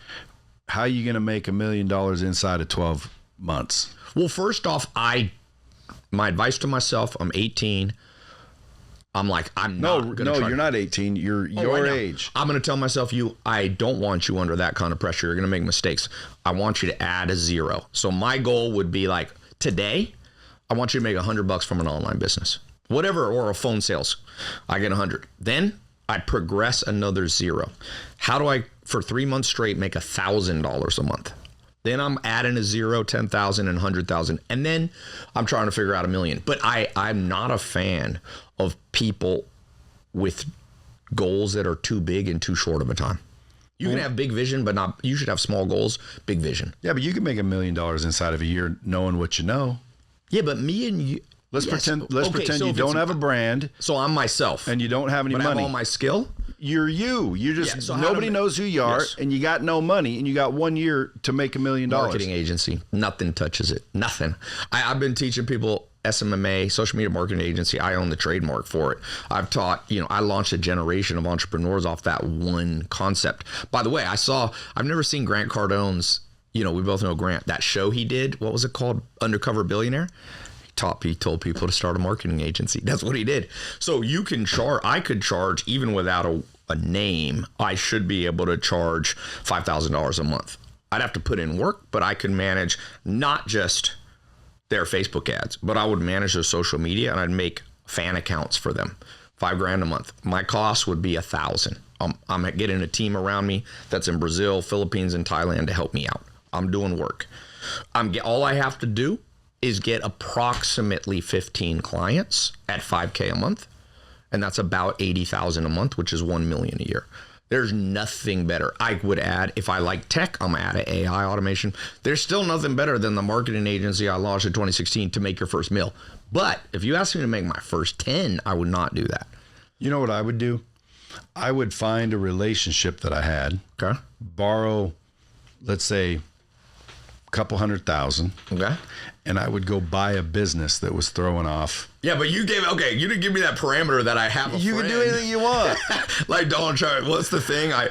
How are you going to make $1 million inside of 12 months? Well, first off, my advice to myself, I'm 18. I'm like, I'm not going to No, you're not 18. You're your age. I'm going to tell myself, I don't want you under that kind of pressure. You're going to make mistakes. I want you to add a zero. So my goal would be like, today, I want you to make $100 from an online business, whatever, or a phone sales. I get 100. Then I progress another zero. How do I, for 3 months straight, make $1,000 a month? Then I'm adding a zero, 10,000 and 100,000. And then I'm trying to figure out $1 million. But I'm not a fan of people with goals that are too big and too short of a time. You can have big vision, but you should have small goals, big vision. Yeah, but you can make $1 million inside of a year knowing what you know. Yeah, but me and you. Let's pretend you don't have a brand. So I'm myself. And you don't have any money. I have all my skill. You're you. You're just, nobody knows who you are, and you got no money, and you got 1 year to make $1 million. Marketing agency. Nothing touches it. Nothing. I've been teaching people SMMA, social media marketing agency. I own the trademark for it. I've taught, I launched a generation of entrepreneurs off that one concept. By the way, I've never seen Grant Cardone's, we both know Grant, that show he did. What was it called? Undercover Billionaire? He told people to start a marketing agency. That's what he did. So I could charge, even without a name, I should be able to charge $5,000 a month. I'd have to put in work, but I could manage not just their Facebook ads, but I would manage their social media, and I'd make fan accounts for them. $5,000 a month. My cost would be $1,000. I'm getting a team around me that's in Brazil, Philippines, and Thailand to help me out. I'm doing work. All I have to do is get approximately 15 clients at $5,000 a month. And that's about $80,000 a month, which is $1 million a year. There's nothing better. I would add, if I like tech, I'm gonna add an AI automation. There's still nothing better than the marketing agency I launched in 2016 to make your first mil. But if you asked me to make my first 10, I would not do that. You know what I would do? I would find a relationship that I had. Okay. Borrow, let's say, a couple $100,000. Okay. And I would go buy a business that was throwing off. Yeah, but you didn't give me that parameter that I have a You friend. can do anything you want. Like Donald Trump, what's the thing? I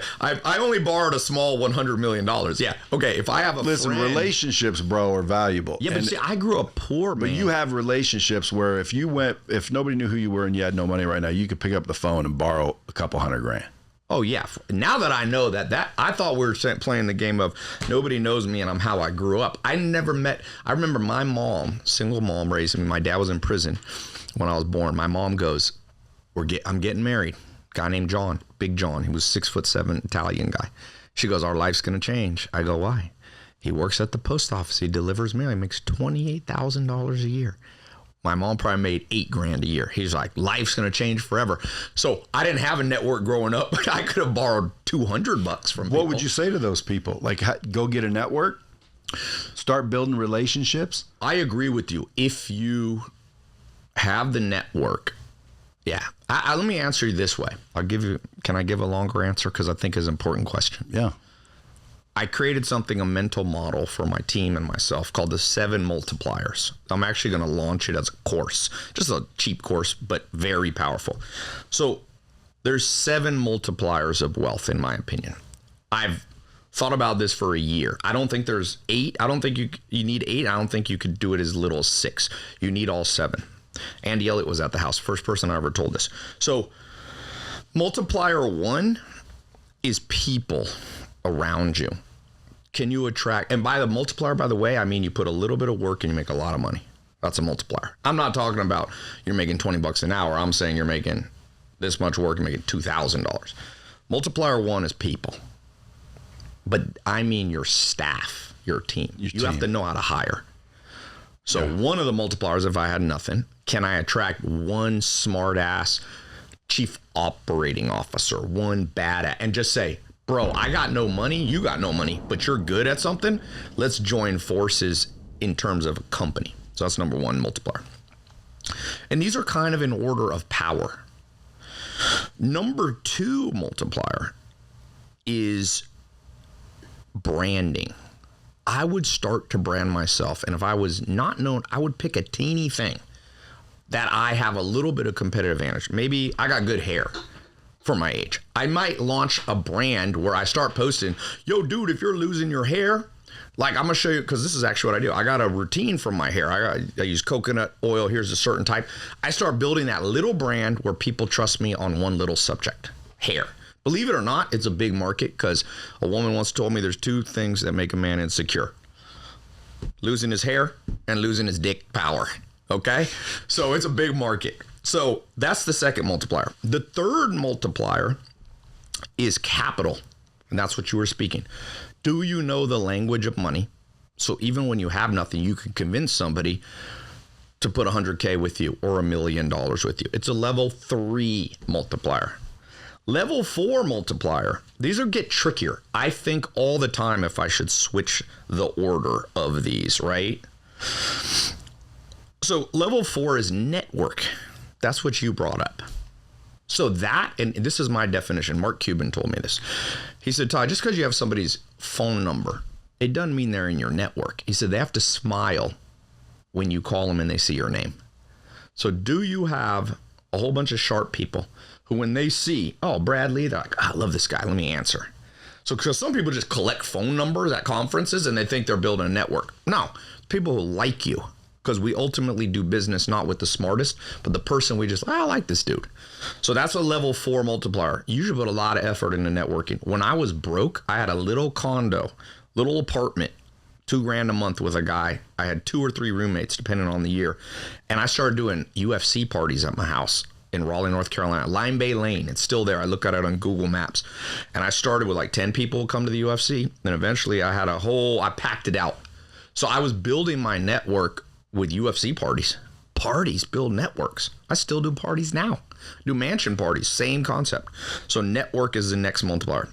only borrowed a small $100 million. Yeah, okay, if I have a Listen, friend. Relationships, bro, are valuable. Yeah, but see, I grew up poor, man. But you have relationships where if nobody knew who you were and you had no money right now, you could pick up the phone and borrow a couple $100,000. Oh, yeah. Now that I know that I thought we were playing the game of nobody knows me and I'm how I grew up. I remember my mom, single mom, raising me. My dad was in prison when I was born. My mom goes, I'm getting married. Guy named John, Big John. He was 6'7" Italian guy. She goes, our life's going to change. I go, why? He works at the post office. He delivers mail. He makes $28,000 a year. My mom probably made $8,000 a year. He's like, life's going to change forever. So I didn't have a network growing up, but I could have borrowed $200 from people. What would you say to those people? Like, go get a network, start building relationships? I agree with you. If you have the network, yeah. Let me answer you this way. Can I give a longer answer? Because I think it's an important question. Yeah. I created a mental model for my team and myself called the 7 multipliers. I'm actually going to launch it as a course, just a cheap course, but very powerful. So there's 7 multipliers of wealth, in my opinion. I've thought about this for a year. I don't think there's 8. I don't think you need 8. I don't think you could do it as little as 6. You need all 7. Andy Elliott was at the house. First person I ever told this. So multiplier 1 is people around you. Can you attract, and by the multiplier, by the way, I mean you put a little bit of work and you make a lot of money. That's a multiplier. I'm not talking about you're making $20 an hour. I'm saying you're making this much work and making $2,000. Multiplier 1 is people. But I mean your staff, your team. You have to know how to hire. So one of the multipliers, if I had nothing, can I attract one smart ass chief operating officer, one badass, and just say, bro, I got no money, you got no money, but you're good at something. Let's join forces in terms of a company. So that's number 1 multiplier. And these are kind of in order of power. Number 2 multiplier is branding. I would start to brand myself. And if I was not known, I would pick a teeny thing that I have a little bit of competitive advantage. Maybe I got good hair for my age. I might launch a brand where I start posting, yo, dude, if you're losing your hair, like I'm gonna show you, because this is actually what I do. I got a routine from my hair. I use coconut oil. Here's a certain type. I start building that little brand where people trust me on one little subject, hair. Believe it or not, it's a big market, because a woman once told me there's 2 things that make a man insecure: losing his hair and losing his dick power. Okay? So it's a big market. So that's the second multiplier. The third multiplier is capital. And that's what you were speaking. Do you know the language of money? So even when you have nothing, you can convince somebody to put $100K with you or $1 million with you. It's a level 3 multiplier. Level 4 multiplier. These get trickier. I think all the time if I should switch the order of these, right? So level 4 is network. That's what you brought up. So that, and this is my definition. Mark Cuban told me this. He said, Tai, just because you have somebody's phone number, it doesn't mean they're in your network. He said they have to smile when you call them and they see your name. So do you have a whole bunch of sharp people who, when they see, oh, Brad Lee, they're like, I love this guy, let me answer. So because some people just collect phone numbers at conferences and they think they're building a network. No, people who like you. Because we ultimately do business not with the smartest, but the person we just, I like this dude. So that's a level 4 multiplier. You should put a lot of effort into networking. When I was broke, I had a little condo, little apartment, $2,000 a month with a guy. I had 2 or 3 roommates, depending on the year. And I started doing UFC parties at my house in Raleigh, North Carolina. Lime Bay Lane, it's still there. I look at it on Google Maps. And I started with like 10 people come to the UFC. Then eventually I packed it out. So I was building my network with UFC parties. Parties build networks. I still do parties now. Do mansion parties, same concept. So network is the next multiplier.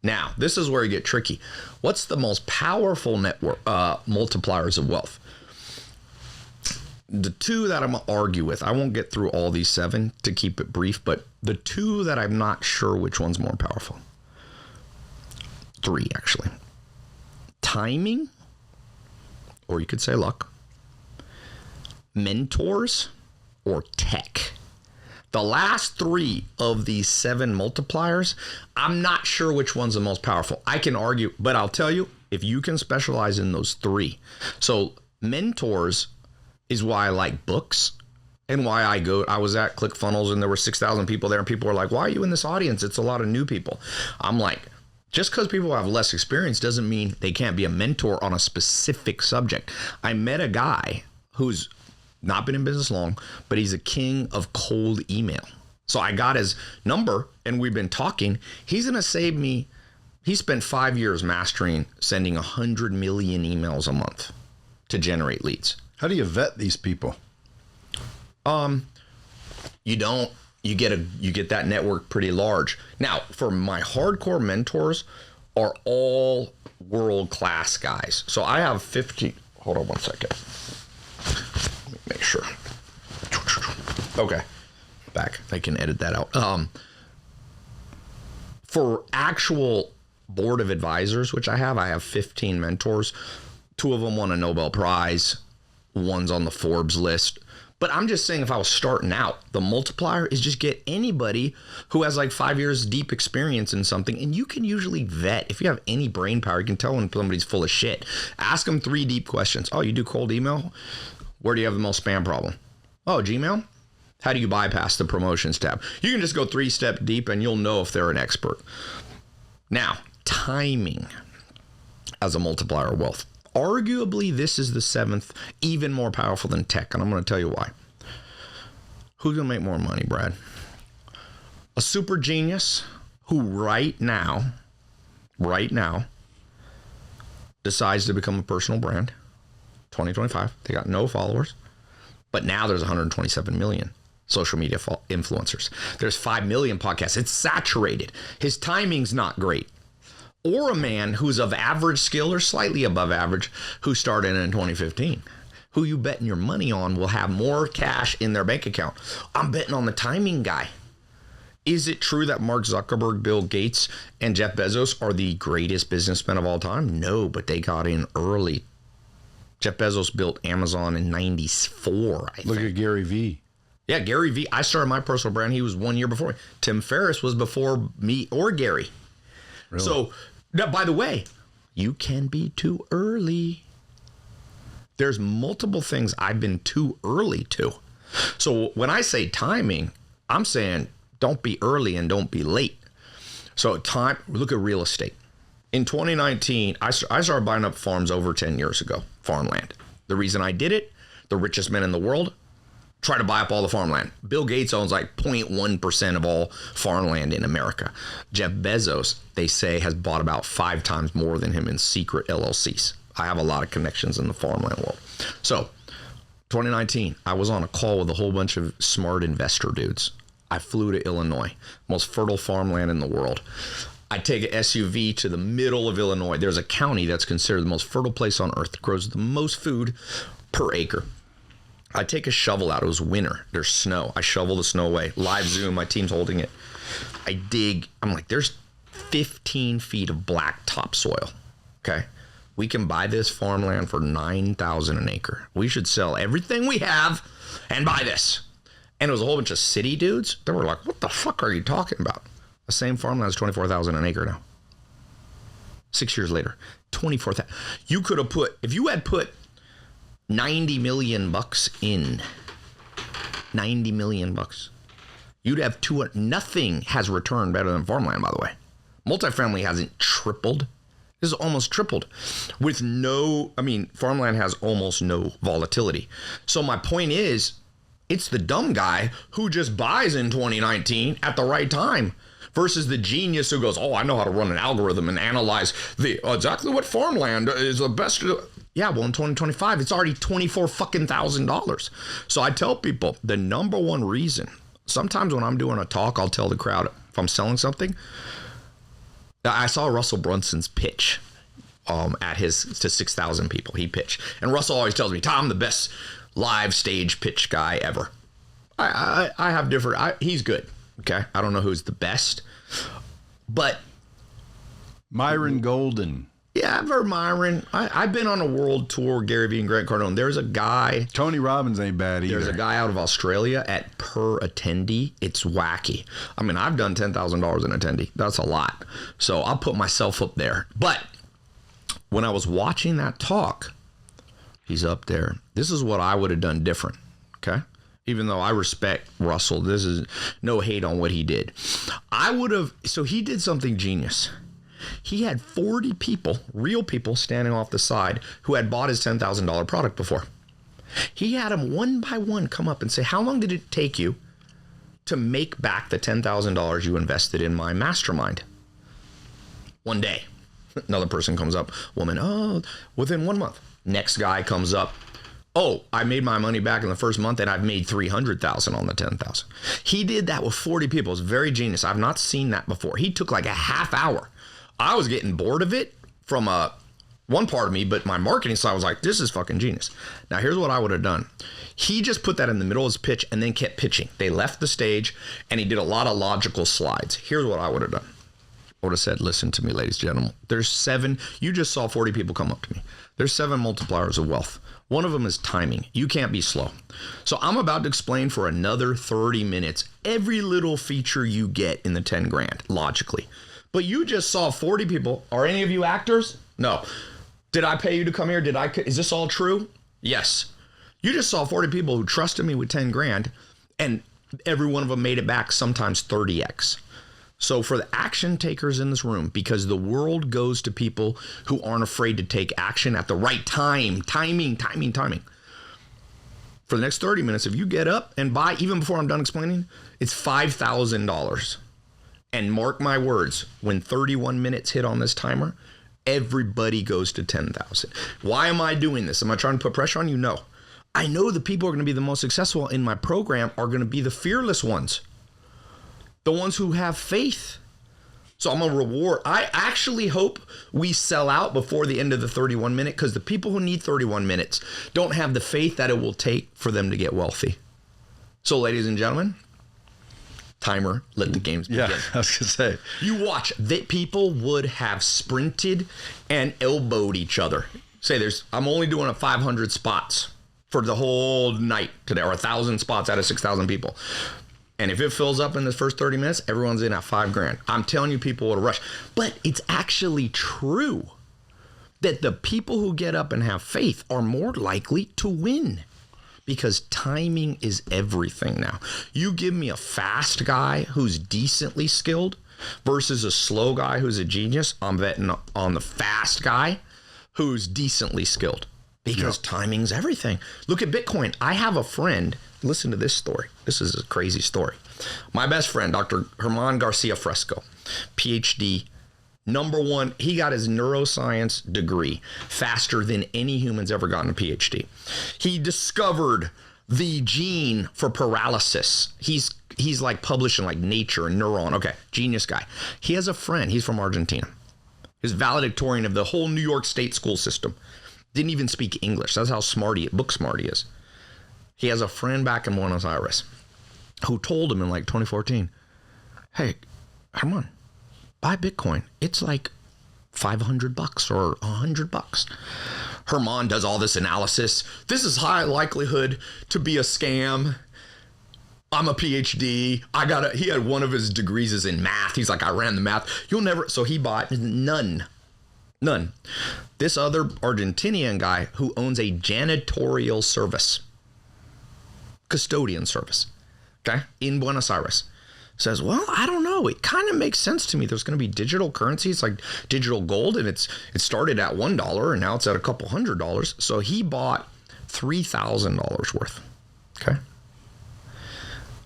Now, this is where you get tricky. What's the most powerful network multipliers of wealth? The 2 that I'm gonna argue with, I won't get through all these 7 to keep it brief, but the 2 that I'm not sure which one's more powerful. 3, actually. Timing, or you could say luck. Mentors, or tech. The last 3 of these 7 multipliers, I'm not sure which one's the most powerful. I can argue, but I'll tell you, if you can specialize in those 3. So mentors is why I like books and why I was at ClickFunnels and there were 6,000 people there and people were like, why are you in this audience? It's a lot of new people. I'm like, just because people have less experience doesn't mean they can't be a mentor on a specific subject. I met a guy who's not been in business long, but he's a king of cold email. So I got his number and we've been talking. He's going to save me. He spent 5 years mastering sending 100 million emails a month to generate leads. How do you vet these people? You don't. You get that network pretty large. Now, for my hardcore mentors are all world-class guys. So I have 50. Hold on one second. Let me make sure. Okay. Back. I can edit that out. For actual board of advisors, which I have 15 mentors. 2 of them won a Nobel Prize. One's on the Forbes list. But I'm just saying, if I was starting out, the multiplier is just get anybody who has like 5 years deep experience in something. And you can usually vet. If you have any brain power, you can tell when somebody's full of shit. Ask them 3 deep questions. Oh, you do cold email? Where do you have the most spam problem? Oh, Gmail? How do you bypass the promotions tab? You can just go 3 steps deep and you'll know if they're an expert. Now, timing as a multiplier of wealth. Arguably, this is the 7th, even more powerful than tech, and I'm going to tell you why. Who's going to make more money, Brad? A super genius who right now, decides to become a personal brand, 2025. They got no followers, but now there's 127 million social media influencers. There's 5 million podcasts. It's saturated. His timing's not great. Or a man who's of average skill or slightly above average who started in 2015. Who you betting your money on will have more cash in their bank account. I'm betting on the timing guy. Is it true that Mark Zuckerberg, Bill Gates, and Jeff Bezos are the greatest businessmen of all time? No, but they got in early. Jeff Bezos built Amazon in 94, I think. Look at Gary Vee. Yeah, Gary Vee. I started my personal brand. He was 1 year before me. Tim Ferriss was before me or Gary. Really? So, now, by the way, you can be too early. There's multiple things I've been too early to. So when I say timing, I'm saying don't be early and don't be late. So look at real estate. In 2019, I started buying up farms over 10 years ago, farmland. The reason I did it, the richest men in the world try to buy up all the farmland. Bill Gates owns like 0.1% of all farmland in America. Jeff Bezos, they say, has bought about 5 times more than him in secret LLCs. I have a lot of connections in the farmland world. So 2019, I was on a call with a whole bunch of smart investor dudes. I flew to Illinois, most fertile farmland in the world. I take an SUV to the middle of Illinois. There's a county that's considered the most fertile place on earth. It grows the most food per acre. I take a shovel out. It was winter. There's snow. I shovel the snow away. Live Zoom. My team's holding it. I dig. I'm like, there's 15 feet of black topsoil. Okay. We can buy this farmland for $9,000 an acre. We should sell everything we have and buy this. And it was a whole bunch of city dudes. They were like, what the fuck are you talking about? The same farmland is $24,000 an acre now. 6 years later, $24,000. You could have put, if you had put $90 million in, $90 million, you'd have nothing has returned better than farmland, by the way. Multifamily hasn't tripled. This is almost tripled with farmland has almost no volatility. So my point is, it's the dumb guy who just buys in 2019 at the right time versus the genius who goes, oh, I know how to run an algorithm and analyze exactly what farmland is the best. Yeah, well, in 2025, it's already $24,000. So I tell people the number one reason, sometimes when I'm doing a talk, I'll tell the crowd if I'm selling something. I saw Russell Brunson's pitch to 6,000 people. He pitched. And Russell always tells me, Tom, the best live stage pitch guy ever. I have different, he's good. Okay. I don't know who's the best, but Myron Golden. Yeah, I've heard Myron. I've been on a world tour, Gary Vee and Grant Cardone. There's a guy. Tony Robbins ain't bad either. There's a guy out of Australia at per attendee. It's wacky. I mean, I've done $10,000 an attendee. That's a lot. So I'll put myself up there. But when I was watching that talk, he's up there. This is what I would have done different. Okay. Even though I respect Russell, this is no hate on what he did. So he did something genius. He had 40 people, real people, standing off the side who had bought his $10,000 product before. He had them one by one come up and say, how long did it take you to make back the $10,000 you invested in my mastermind? One day. Another person comes up, woman, within 1 month. Next guy comes up, oh, I made my money back in the first month and I've made 300,000 on the 10,000. He did that with 40 people. It's very genius. I've not seen that before. He took like a half hour. I was getting bored of it from one part of me, but my marketing side was like, this is fucking genius. Now, here's what I would have done. He just put that in the middle of his pitch and then kept pitching. They left the stage and he did a lot of logical slides. Here's what I would have done. I would have said, listen to me, ladies and gentlemen. There's 7, you just saw 40 people come up to me. There's 7 multipliers of wealth. One of them is timing. You can't be slow. So I'm about to explain for another 30 minutes every little feature you get in the 10 grand, logically. But you just saw 40 people. Are any of you actors? No. Did I pay you to come here? Is this all true? Yes. You just saw 40 people who trusted me with 10 grand, and every one of them made it back, sometimes 30x. So for the action takers in this room, because the world goes to people who aren't afraid to take action at the right time, timing. For the next 30 minutes, if you get up and buy, even before I'm done explaining, it's $5,000. And mark my words, when 31 minutes hit on this timer, everybody goes to 10,000. Why am I doing this? Am I trying to put pressure on you? No. I know the people who are going to be the most successful in my program are going to be the fearless ones. The ones who have faith. So I'm going to reward. I actually hope we sell out before the end of the 31 minute, because the people who need 31 minutes don't have the faith that it will take for them to get wealthy. So ladies and gentlemen, timer, let the games begin. Yeah, I was going to say. You watch that people would have sprinted and elbowed each other. Say I'm only doing 500 spots for the whole night today, or 1,000 spots out of 6,000 people. And if it fills up in the first 30 minutes, everyone's in at $5,000. I'm telling you, people will rush. But it's actually true that the people who get up and have faith are more likely to win, because timing is everything now. You give me a fast guy who's decently skilled versus a slow guy who's a genius. I'm betting on the fast guy who's decently skilled, because timing's everything. Look at Bitcoin. I have a friend. Listen to this story. This is a crazy story. My best friend, Dr. Germán Garcia Fresco, PhD, #1. He got his neuroscience degree faster than any human's ever gotten a PhD. He discovered the gene for paralysis. He's like published in like Nature and Neuron. Okay, genius guy. He has a friend. He's from Argentina. He's valedictorian of the whole New York State school system. Didn't even speak English. That's how book smart he is. He has a friend back in Buenos Aires who told him in like 2014, hey, Herman, buy Bitcoin. It's like $500 or $100. Herman does all this analysis. This is high likelihood to be a scam. I'm a PhD. He had one of his degrees is in math. He's like, I ran the math. So he bought none. This other Argentinian guy who owns a janitorial service, custodian service, okay, in Buenos Aires, says, well, I don't know. It kind of makes sense to me. There's going to be digital currencies like digital gold, and it started at $1 and now it's at a couple $100. So he bought $3,000 worth. Okay.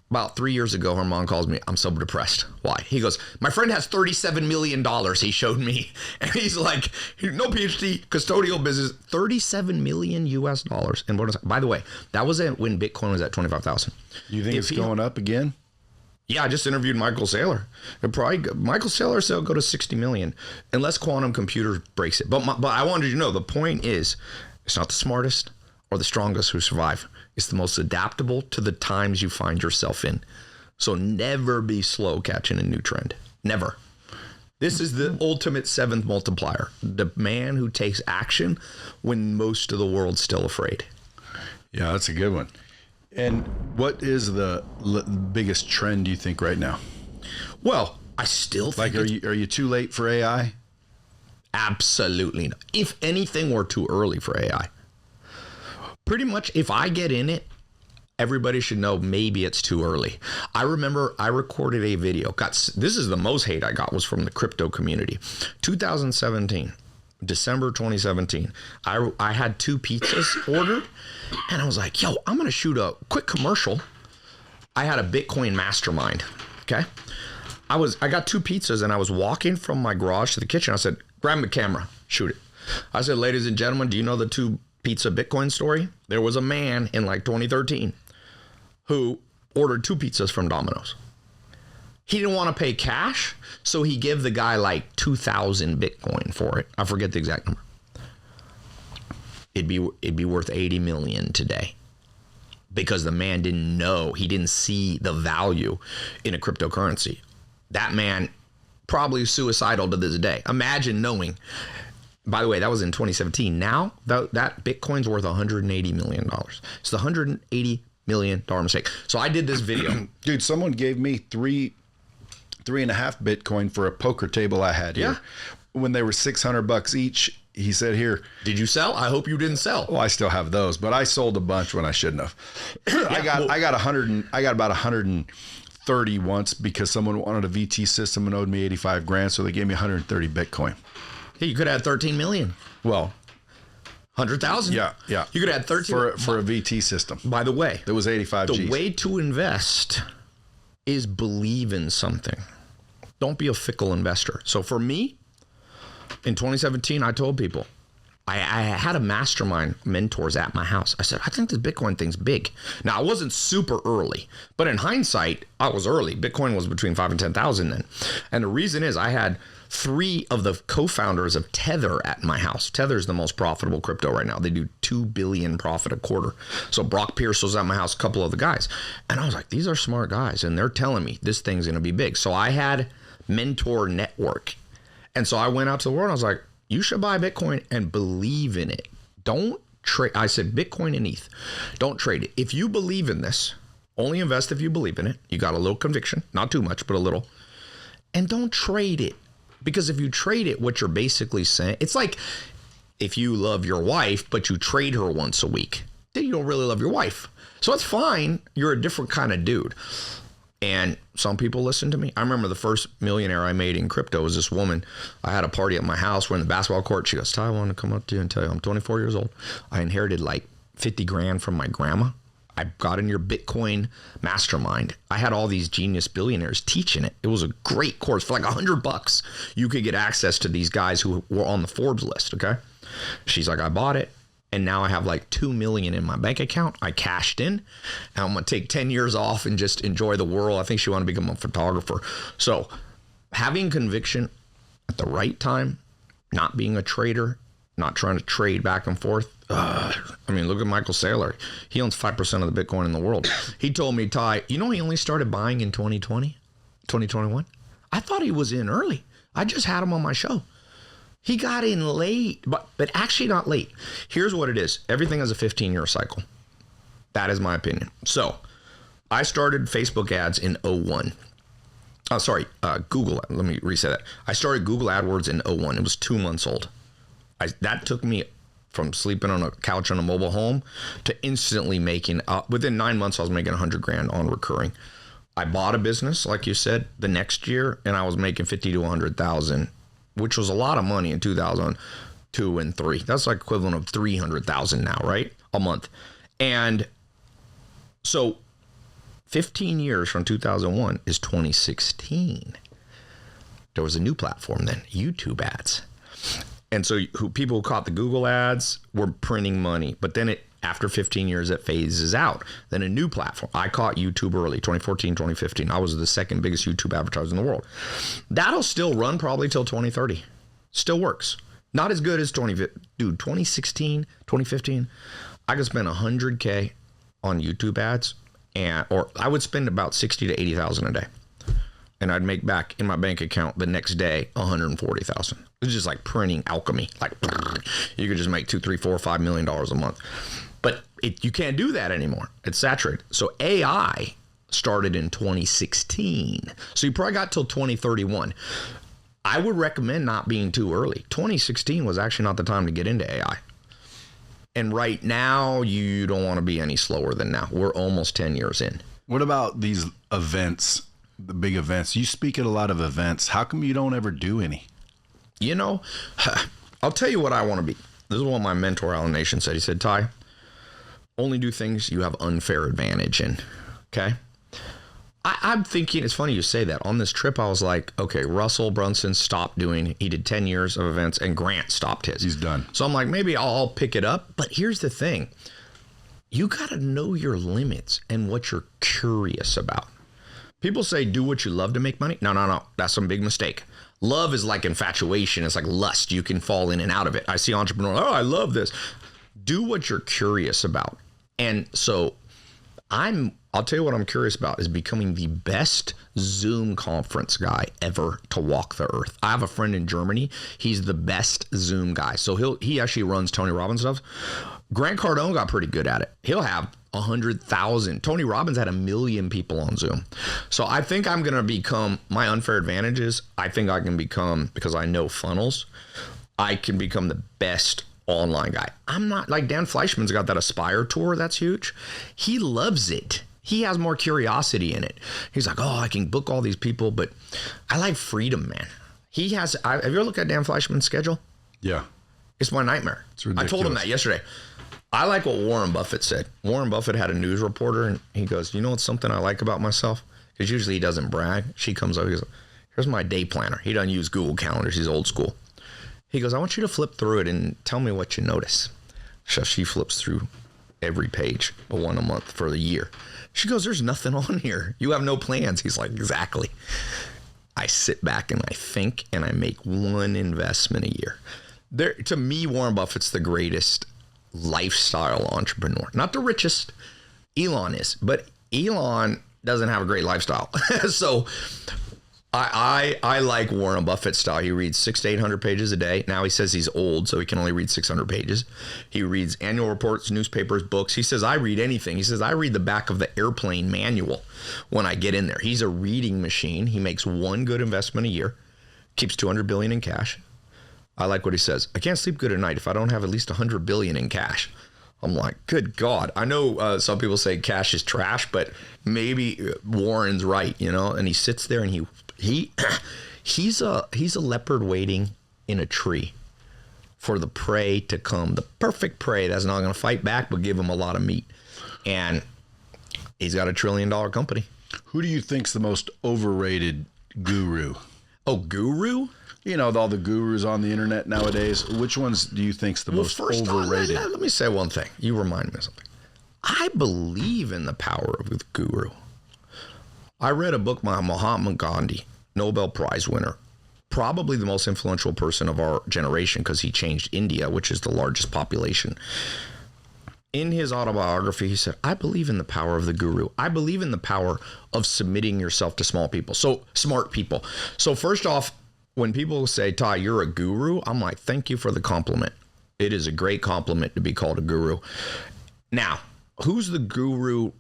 About 3 years ago, Herman calls me. I'm so depressed. Why? He goes, my friend has $37 million. He showed me. And he's like, no PhD, custodial business, $37 million US. And by the way, that was when Bitcoin was at 25,000. You think it's going up again? Yeah, I just interviewed Michael Saylor. Michael Saylor said it'll go to 60 million unless quantum computer breaks it. But I wanted you to know, the point is, it's not the smartest or the strongest who survive. It's the most adaptable to the times you find yourself in. So never be slow catching a new trend. Never. This is the ultimate 7th multiplier. The man who takes action when most of the world's still afraid. Yeah, that's a good one. And what is the biggest trend you think right now? Well, I still think are you too late for AI? Absolutely not. If anything, we're too early for AI. Pretty much, if I get in it, everybody should know maybe it's too early. I remember I recorded a video. This is the most hate I got was from the crypto community. 2017, December 2017. I had 2 pizzas ordered, and I was like, yo, I'm going to shoot a quick commercial. I had a Bitcoin mastermind, okay? I got 2 pizzas, and I was walking from my garage to the kitchen. I said, grab the camera, shoot it. I said, ladies and gentlemen, do you know the 2 pizza Bitcoin story, there was a man in like 2013 who ordered 2 pizzas from Domino's. He didn't want to pay cash, so he gave the guy like 2,000 Bitcoin for it. I forget the exact number. It'd be worth 80 million today, because the man didn't know, he didn't see the value in a cryptocurrency. That man probably suicidal to this day. Imagine knowing. By the way, that was in 2017. Now that Bitcoin's worth $180 million. It's the $180 million mistake. So I did this video. Dude, someone gave me 3.5 Bitcoin for a poker table I had here. When they were $600 each. He said, "Here." Did you sell? I hope you didn't sell. Well, I still have those, but I sold a bunch when I shouldn't have. I got about 130 once because someone wanted a VT system and owed me 85 grand, so they gave me 130 Bitcoin. Hey, you could have had 13 million. Well, 100,000. Yeah. You could have had 13 for a VT system. By the way, it was 85 Gs. The way to invest is believe in something. Don't be a fickle investor. So for me, in 2017, I told people, I had a mastermind mentors at my house. I said, I think this Bitcoin thing's big. Now, I wasn't super early, but in hindsight, I was early. Bitcoin was between 5 and 10,000 then. And the reason is I had 3 of the co-founders of Tether at my house. Tether is the most profitable crypto right now. They do 2 billion profit a quarter. So Brock Pierce was at my house, a couple of the guys. And I was like, these are smart guys. And they're telling me this thing's going to be big. So I had mentor network. And so I went out to the world and I was like, you should buy Bitcoin and believe in it. Don't trade. I said Bitcoin and ETH. Don't trade it. If you believe in this, only invest if you believe in it. You got a little conviction, not too much, but a little. And don't trade it. Because if you trade it, what you're basically saying, it's like if you love your wife, but you trade her once a week, then you don't really love your wife. So it's fine. You're a different kind of dude. And some people listen to me. I remember the first millionaire I made in crypto was this woman. I had a party at my house. We're in the basketball court. She goes, "Tai, I want to come up to you and tell you I'm 24 years old. I inherited like 50 grand from my grandma. I got in your Bitcoin mastermind. I had all these genius billionaires teaching it. It was a great course for like $100. You could get access to these guys who were on the Forbes list." Okay. She's like, "I bought it. And now I have like 2 million in my bank account. I cashed in. And I'm going to take 10 years off and just enjoy the world." I think she wanted to become a photographer. So having conviction at the right time, not being a trader, not trying to trade back and forth. I mean, look at Michael Saylor. He owns 5% of the Bitcoin in the world. He told me, "Tai, you know, he only started buying in 2020, 2021. I thought he was in early. I just had him on my show. He got in late, but actually not late." Here's what it is. Everything has a 15-year cycle. That is my opinion. So I started Facebook ads in 01. Oh, sorry, Google. Let me reset that. I started Google AdWords in 01. It was 2 months old. That took me from sleeping on a couch on a mobile home to instantly making, within 9 months, I was making 100 grand on recurring. I bought a business, like you said, the next year, and I was making 50 to 100,000, which was a lot of money in 2002 and 3. That's like equivalent of 300,000 now, right? A month. And so 15 years from 2001 is 2016. There was a new platform then, YouTube ads. And so people who caught the Google ads were printing money, but then after 15 years, it phases out. Then a new platform. I caught YouTube early, 2014, 2015. I was the second biggest YouTube advertiser in the world. That'll still run probably till 2030. Still works. Not as good as 2016, 2015. I could spend $100K on YouTube ads, or I would spend about 60 to 80,000 a day. And I'd make back in my bank account the next day 140,000. It's just like printing alchemy. Like you could just make $2, $3, $4, $5 million a month. But you can't do that anymore. It's saturated. So AI started in 2016. So you probably got till 2031. I would recommend not being too early. 2016 was actually not the time to get into AI. And right now, you don't want to be any slower than now. We're almost 10 years in. What about these events, the big events? You speak at a lot of events. How come you don't ever do any? You know, I'll tell you what I want to be. This is what my mentor, Alan Nation, said. He said, "Tai, only do things you have unfair advantage in." Okay? I'm thinking, it's funny you say that. On this trip, I was like, okay, Russell Brunson stopped doing, he did 10 years of events, and Grant stopped his. He's done. So I'm like, maybe I'll pick it up. But here's the thing. You got to know your limits and what you're curious about. People say, do what you love to make money. No. That's some big mistake. Love is like infatuation. It's like lust. You can fall in and out of it. I see entrepreneurs, I love this. Do what you're curious about. And so I'll tell you what I'm curious about is becoming the best Zoom conference guy ever to walk the earth. I have a friend in Germany. He's the best Zoom guy. So he actually runs Tony Robbins stuff. Grant Cardone got pretty good at it. He'll have 100,000. Tony Robbins had 1 million people on Zoom. So I think I'm going to become, my unfair advantage is I think I can become, because I know funnels, I can become the best online guy. I'm not like Dan Fleischman's got that Aspire tour. That's huge. He loves it. He has more curiosity in it. He's like, I can book all these people, but I like freedom, man. Have you ever looked at Dan Fleischman's schedule? Yeah. It's my nightmare. It's ridiculous. I told him that yesterday. I like what Warren Buffett said. Warren Buffett had a news reporter, and he goes, you know what's something I like about myself? Because usually he doesn't brag. She comes up, he goes, here's my day planner. He doesn't use Google Calendars. He's old school. He goes, I want you to flip through it and tell me what you notice. So she flips through every page, one a month for the year. She goes, there's nothing on here. You have no plans. He's like, exactly. I sit back and I think, and I make one investment a year. To me, Warren Buffett's the greatest lifestyle entrepreneur. Not the richest. Elon is. But Elon doesn't have a great lifestyle. So I like Warren Buffett's style. He reads 600 to 800 pages a day. Now he says he's old, so he can only read 600 pages. He reads annual reports, newspapers, books. He says, I read anything. He says, I read the back of the airplane manual when I get in there. He's a reading machine. He makes one good investment a year, keeps $200 billion in cash. I like what he says. I can't sleep good at night if I don't have at least $100 billion in cash. I'm like, good God. I know some people say cash is trash, but maybe Warren's right, and he sits there and he's a leopard waiting in a tree for the prey to come, the perfect prey that's not going to fight back but give him a lot of meat. And he's got $1 trillion company. Who do you think's the most overrated guru? Oh, guru? All the gurus on the internet nowadays. Which ones do you think's the most overrated? Let me say one thing. You remind me of something. I believe in the power of the guru. I read a book by Mahatma Gandhi, Nobel Prize winner, probably the most influential person of our generation because he changed India, which is the largest population. In his autobiography, he said, I believe in the power of the guru. I believe in the power of submitting yourself to smart people. So first off, when people say, Tai, you're a guru, I'm like, thank you for the compliment. It is a great compliment to be called a guru. Now, who's the guru?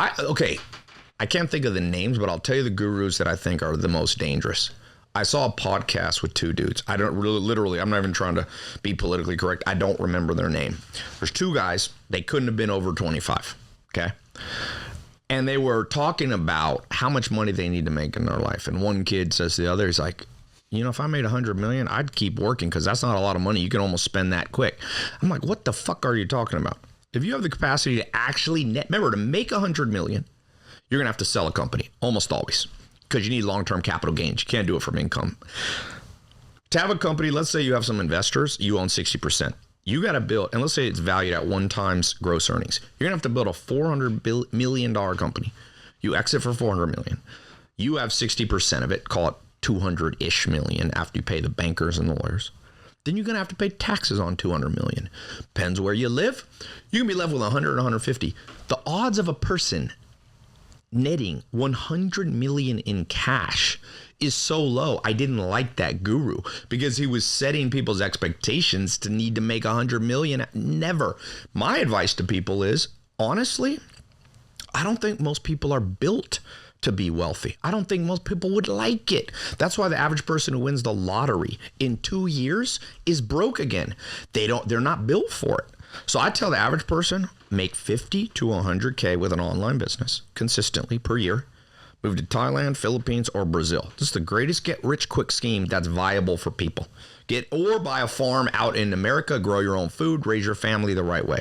I can't think of the names, but I'll tell you the gurus that I think are the most dangerous. I saw a podcast with two dudes. I'm not even trying to be politically correct. I don't remember their name. There's two guys. They couldn't have been over 25. Okay. And they were talking about how much money they need to make in their life. And one kid says to the other, he's like, if I made 100 million, I'd keep working because that's not a lot of money. You can almost spend that quick. I'm like, what the fuck are you talking about? If you have the capacity to actually remember, to make 100 million, you're going to have to sell a company almost always because you need long-term capital gains. You can't do it from income. To have a company, let's say you have some investors, you own 60%. You got to build, and let's say it's valued at 1 times gross earnings. You're going to have to build a $400 million company. You exit for $400 million. You have 60% of it, call it 200-ish million after you pay the bankers and the lawyers. Then you're going to have to pay taxes on 200 million. Depends where you live. You can be left with 100 or 150. The odds of a person netting 100 million in cash is so low. I didn't like that guru because he was setting people's expectations to need to make 100 million. Never. My advice to people is, honestly, I don't think most people are built to be wealthy. I don't think most people would like it. That's why the average person who wins the lottery in 2 years is broke again. They're not built for it. So I tell the average person, make 50 to 100K with an online business consistently per year. Move to Thailand, Philippines, or Brazil. This is the greatest get rich quick scheme that's viable for people. Or buy a farm out in America, grow your own food, raise your family the right way.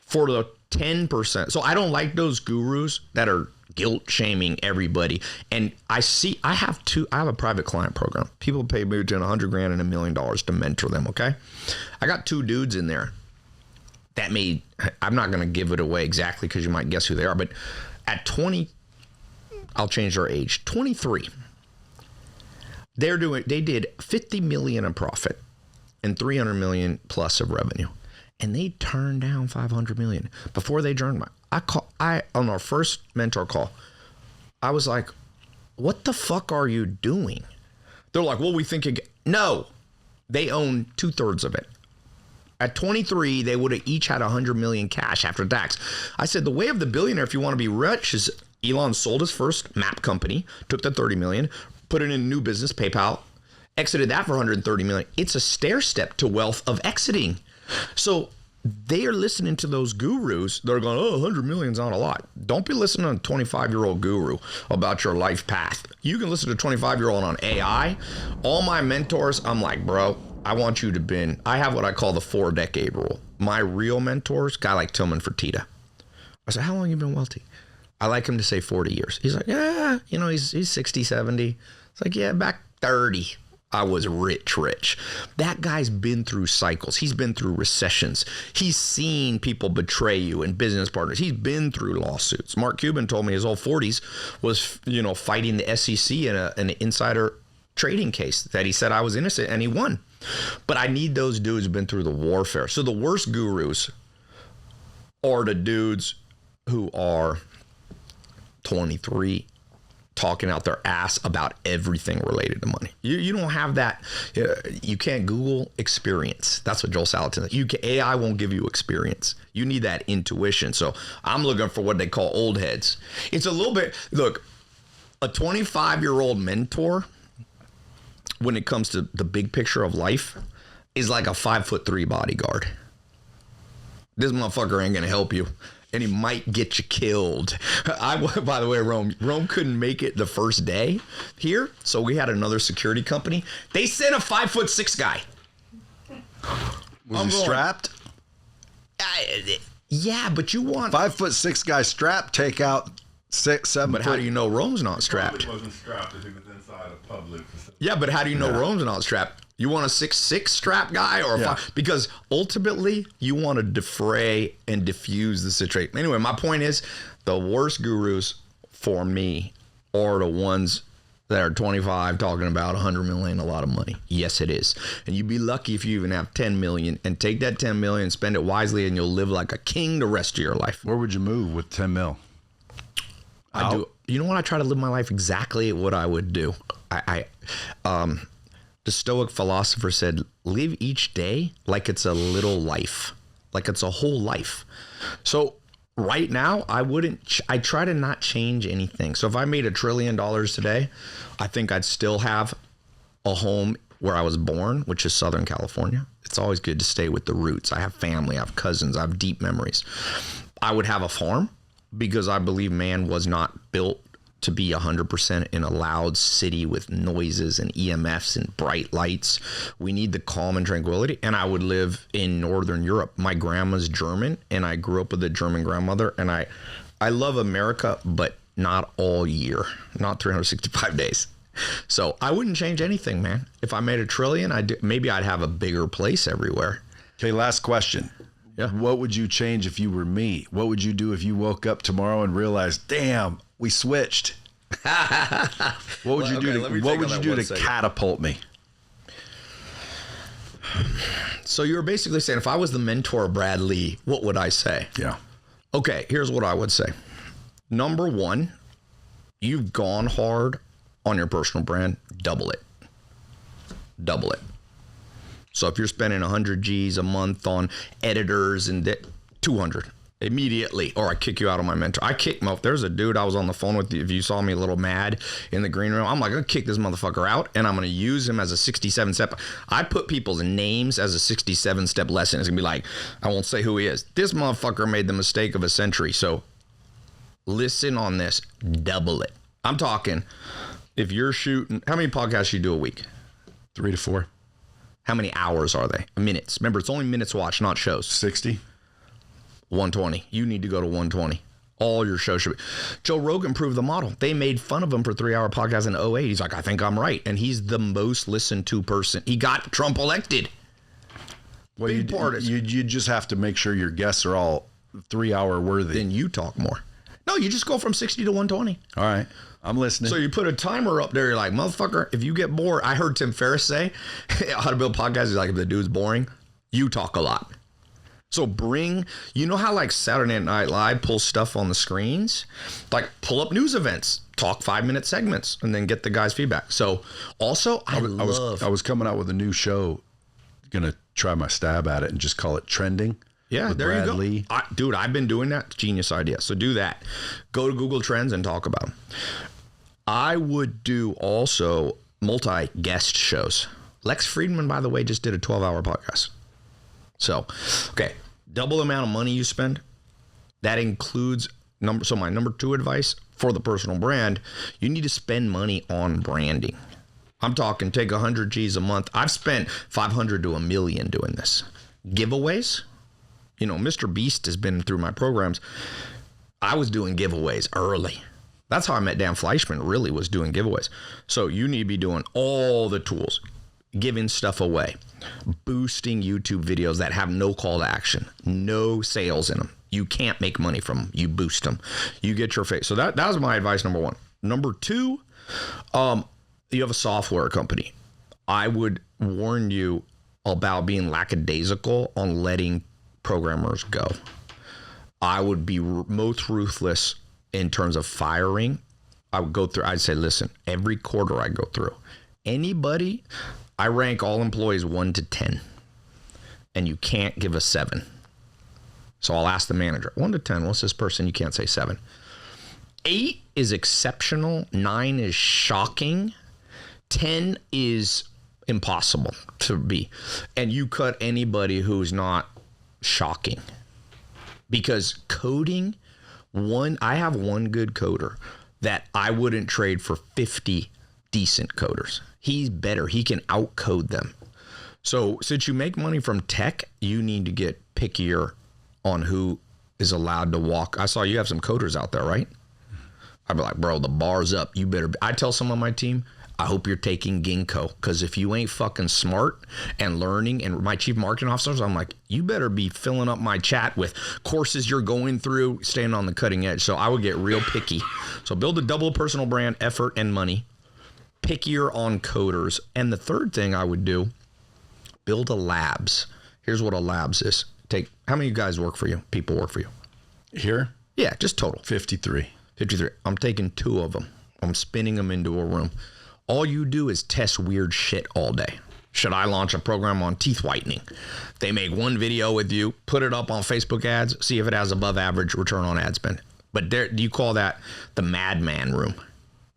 For the 10%. So I don't like those gurus that are guilt shaming everybody. And I have a private client program. People pay me between $100,000 and $1 million to mentor them. Okay. I got 2 dudes in there that I'm not going to give it away exactly because you might guess who they are, but at 20, I'll change their age, 23. They did 50 million in profit and 300 million plus of revenue. And they turned down 500 million before they joined on our first mentor call. I was like, what the fuck are you doing? They're like, well, we think no, they own 2/3 of it. At 23, they would have each had 100 million cash after tax. I said, the way of the billionaire, if you want to be rich, is Elon sold his first map company, took the 30 million, put it in a new business, PayPal, exited that for 130 million. It's a stair step to wealth of exiting. So they are listening to those gurus. They're going, oh, 100 million's not a lot. Don't be listening to a 25-year-old guru about your life path. You can listen to a 25-year-old on AI. All my mentors, I'm like, bro, I want you to I have what I call the 4-decade rule. My real mentors, guy like Tillman Fertitta. I said, how long have you been wealthy? I like him to say 40 years. He's like, yeah, he's 60, 70. It's like, yeah, back 30. I was rich. That guy's been through cycles. He's been through recessions. He's seen people betray you and business partners. He's been through lawsuits. Mark Cuban told me his whole 40s was, fighting the SEC in an insider trading case that he said I was innocent, and he won. But I need those dudes who've been through the warfare. So the worst gurus are the dudes who are 23, talking out their ass about everything related to money. You don't have that. You can't Google experience. That's what Joel Salatin said. AI won't give you experience. You need that intuition. So I'm looking for what they call old heads. It's a little bit, look, a 25-year-old mentor, when it comes to the big picture of life, is like a 5'3" bodyguard. This motherfucker ain't gonna help you, and he might get you killed. By the way, Rome couldn't make it the first day here, so we had another security company. They sent a 5'6" guy. Was he strapped? Yeah, but you want 5'6" guy strapped, take out 6, 7. But how do you know Rome's not strapped? He wasn't strapped if he was inside a public facility. Yeah, but how do you know Rome's not strapped? You want a 6'6" strap guy or a 5? Because ultimately you want to defray and diffuse the situation. Anyway, my point is the worst gurus for me are the ones that are 25 talking about 100 million, a lot of money. Yes, it is. And you'd be lucky if you even have 10 million, and take that 10 million, spend it wisely, and you'll live like a king the rest of your life. Where would you move with 10 mil? I do. You know what? I try to live my life exactly what I would do. The Stoic philosopher said, live each day like it's a little life, like it's a whole life. So right now, I try to not change anything. So if I made $1 trillion today, I think I'd still have a home where I was born, which is Southern California. It's always good to stay with the roots. I have family, I have cousins, I have deep memories. I would have a farm because I believe man was not built to be 100% in a loud city with noises and EMFs and bright lights. We need the calm and tranquility. And I would live in Northern Europe. My grandma's German, and I grew up with a German grandmother. And I love America, but not all year, not 365 days. So I wouldn't change anything, man. If I made $1 trillion, maybe I'd have a bigger place everywhere. Okay, last question. Yeah. What would you change if you were me? What would you do if you woke up tomorrow and realized, damn, we switched? What would you do to catapult me? So you're basically saying, if I was the mentor of Brad Lee, what would I say? Yeah. Okay, here's what I would say. Number one, you've gone hard on your personal brand, double it. Double it. So if you're spending 100 G's a month on editors and 200 immediately, or I kick you out of my mentor. If there's a dude I was on the phone with, if you saw me a little mad in the green room, I'm like, I'm gonna kick this motherfucker out, and I'm gonna use him as a 67-step. I put people's names as a 67-step lesson. It's gonna be like, I won't say who he is. This motherfucker made the mistake of a century. So listen on this, double it. I'm talking, if you're shooting, how many podcasts you do a week? 3 to 4. How many hours are they? Minutes. Remember, it's only minutes watched, not shows. 60. 120. You need to go to 120. All your shows should be. Joe Rogan proved the model. They made fun of him for 3-hour podcasts in 2008. He's like, I think I'm right. And he's the most listened to person. He got Trump elected. Well, you just have to make sure your guests are all 3-hour worthy. Then you talk more. No, you just go from 60 to 120. All right. I'm listening. So you put a timer up there. You're like, motherfucker, if you get bored. I heard Tim Ferriss say, how to build podcasts. He's like, if the dude's boring, you talk a lot. So you know how like Saturday Night Live pulls stuff on the screens? Like pull up news events, talk 5-minute segments, and then get the guys' feedback. So also, I was coming out with a new show, gonna try my stab at it and just call it Trending. Yeah, there Brad you go. Lee. Dude, I've been doing that. Genius idea. So do that. Go to Google Trends and talk about them. I would do also multi-guest shows. Lex Friedman, by the way, just did a 12-hour podcast. So, okay, double the amount of money you spend. That includes so my number 2 advice for the personal brand, you need to spend money on branding. I'm talking take 100 G's a month. I've spent 500 to $1 million doing this. Giveaways. You know, Mr. Beast has been through my programs. I was doing giveaways early. That's how I met Dan Fleischman, really, was doing giveaways. So you need to be doing all the tools, giving stuff away, boosting YouTube videos that have no call to action, no sales in them. You can't make money from them. You boost them. You get your face. So that was my advice, number 1. Number 2, you have a software company. I would warn you about being lackadaisical on letting programmers go. I would be most ruthless in terms of firing. I'd say, listen, every quarter I go through, anybody, I rank all employees 1 to 10, and you can't give a 7. So I'll ask the manager, 1 to 10, what's this person? You can't say 7. 8 is exceptional. 9 is shocking. 10 is impossible to be. And you cut anybody who's not shocking, because coding, I have one good coder that I wouldn't trade for 50 decent coders. He's better. He can outcode them. So since you make money from tech, you need to get pickier on who is allowed to walk. I saw you have some coders out there, right? I'd be like, bro, the bar's up. You better. I tell some of my team, I hope you're taking ginkgo, because if you ain't fucking smart and learning, and my chief marketing officers, I'm like, you better be filling up my chat with courses you're going through, staying on the cutting edge. So I would get real picky. So build a double personal brand, effort and money, pickier on coders. And the third thing I would do, build a labs. Here's what a labs is. How many of you guys work for you? People work for you? Here? Yeah, just total. 53. I'm taking 2 of them. I'm spinning them into a room. All you do is test weird shit all day. Should I launch a program on teeth whitening? They make one video with you, put it up on Facebook ads, see if it has above average return on ad spend. But you call that the madman room.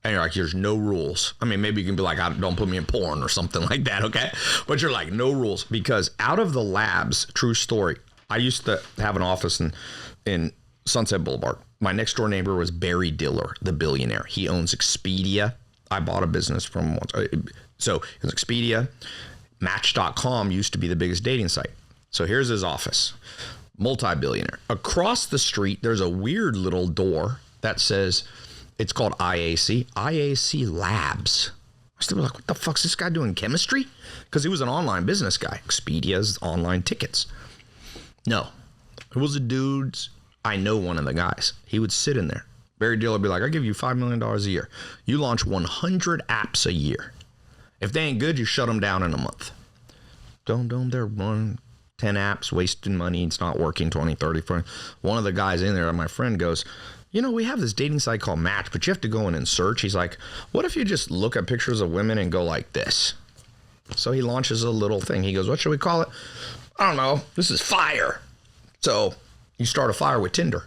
And you're like, there's no rules. I mean, maybe you can be like, don't put me in porn or something like that, okay? But you're like, no rules. Because out of the labs, true story, I used to have an office in Sunset Boulevard. My next door neighbor was Barry Diller, the billionaire. He owns Expedia. I bought a business from once. So it was Expedia. Match.com used to be the biggest dating site. So here's his office. Multi-billionaire. Across the street, there's a weird little door that says, it's called IAC Labs. I still was like, what the fuck's this guy doing, chemistry? Because he was an online business guy. Expedia's online tickets. No. It was a dude's. I know one of the guys. He would sit in there. Barry Diller would be like, I'll give you $5 million a year. You launch 100 apps a year. If they ain't good, you shut them down in a month. They're running 10 apps, wasting money. It's not working, 20, 30, 40. One of the guys in there, my friend, goes, we have this dating site called Match, but you have to go in and search. He's like, what if you just look at pictures of women and go like this? So he launches a little thing. He goes, what should we call it? I don't know. This is fire. So you start a fire with Tinder.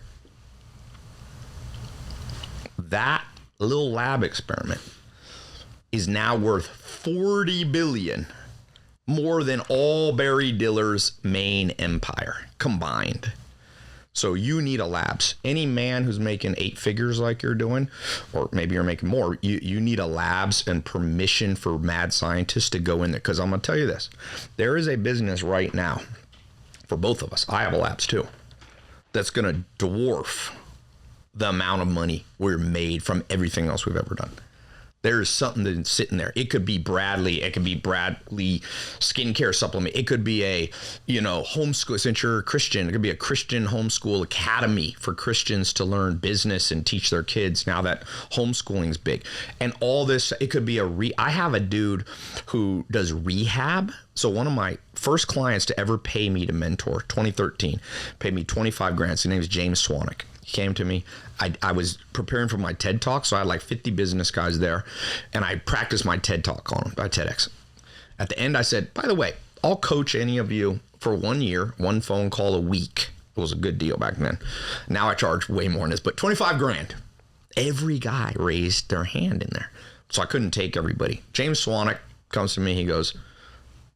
That little lab experiment is now worth $40 billion, more than all Barry Diller's main empire combined. So you need a labs. Any man who's making 8 figures like you're doing, or maybe you're making more, you need a labs and permission for mad scientists to go in there. Because I'm going to tell you this. There is a business right now for both of us. I have a labs too. That's going to dwarf the amount of money we're made from everything else we've ever done. There's something that's sitting there. It could be Bradley. It could be Bradley skincare supplement. It could be a, homeschool. Since you're a Christian, it could be a Christian homeschool academy for Christians to learn business and teach their kids now that homeschooling's big. And all this, it could be I have a dude who does rehab. So one of my first clients to ever pay me to mentor, 2013, paid me 25 grand. His name is James Swanick. He came to me. I was preparing for my TED Talk, so I had like 50 business guys there, and I practiced my TED Talk on them by TEDx. At the end, I said, by the way, I'll coach any of you for 1 year, one phone call a week. It was a good deal back then. Now I charge way more than this, but 25 grand. Every guy raised their hand in there, so I couldn't take everybody. James Swanick comes to me. He goes,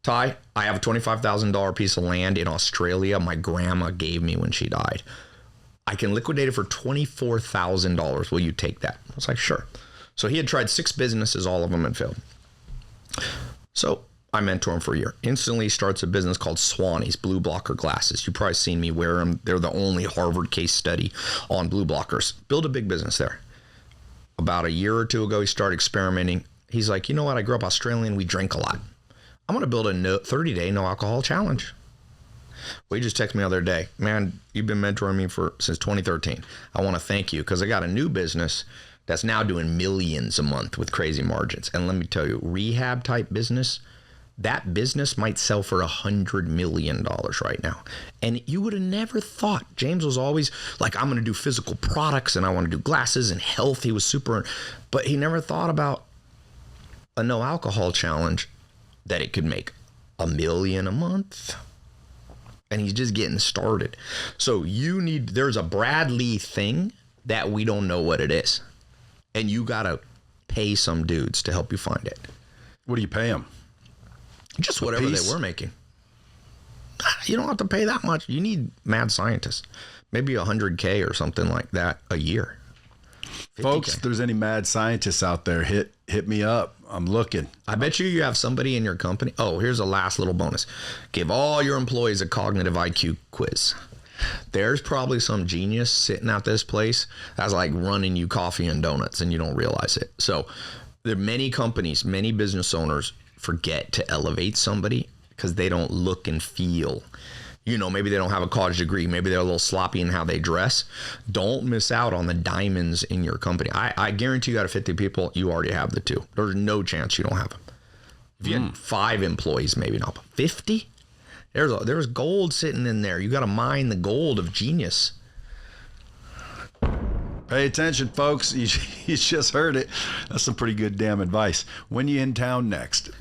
Tai, I have a $25,000 piece of land in Australia my grandma gave me when she died. I can liquidate it for $24,000. Will you take that? I was like, sure. So he had tried 6 businesses, all of them had failed. So I mentor him for a year. Instantly starts a business called Swannies, blue blocker glasses. You've probably seen me wear them. They're the only Harvard case study on blue blockers. Build a big business there. About a year or two ago, he started experimenting. He's like, you know what? I grew up Australian. We drink a lot. I'm going to build a 30-day no alcohol challenge. Well, he just texted me the other day, man, you've been mentoring me since 2013. I want to thank you because I got a new business that's now doing millions a month with crazy margins. And let me tell you, rehab type business, that business might sell for $100 million right now. And you would have never thought. James was always like, I'm going to do physical products and I want to do glasses and health. He was but he never thought about a no alcohol challenge that it could make $1 million a month. And he's just getting started. So there's a Bradley thing that we don't know what it is. And you got to pay some dudes to help you find it. What do you pay them? Just whatever they were making. You don't have to pay that much. You need mad scientists. Maybe $100K or something like that a year. 50K. Folks, if there's any mad scientists out there, hit me up. I'm looking. I bet you have somebody in your company. Oh, here's a last little bonus. Give all your employees a cognitive IQ quiz. There's probably some genius sitting at this place that's like running you coffee and donuts and you don't realize it. So there are many companies, many business owners forget to elevate somebody because they don't look and feel. Maybe they don't have a college degree. Maybe they're a little sloppy in how they dress. Don't miss out on the diamonds in your company. I guarantee you out of 50 people, you already have the 2. There's no chance you don't have them. If you had 5 employees, maybe not. But 50? There's gold sitting in there. You got to mine the gold of genius. Pay attention, folks. You just heard it. That's some pretty good damn advice. When you in town next?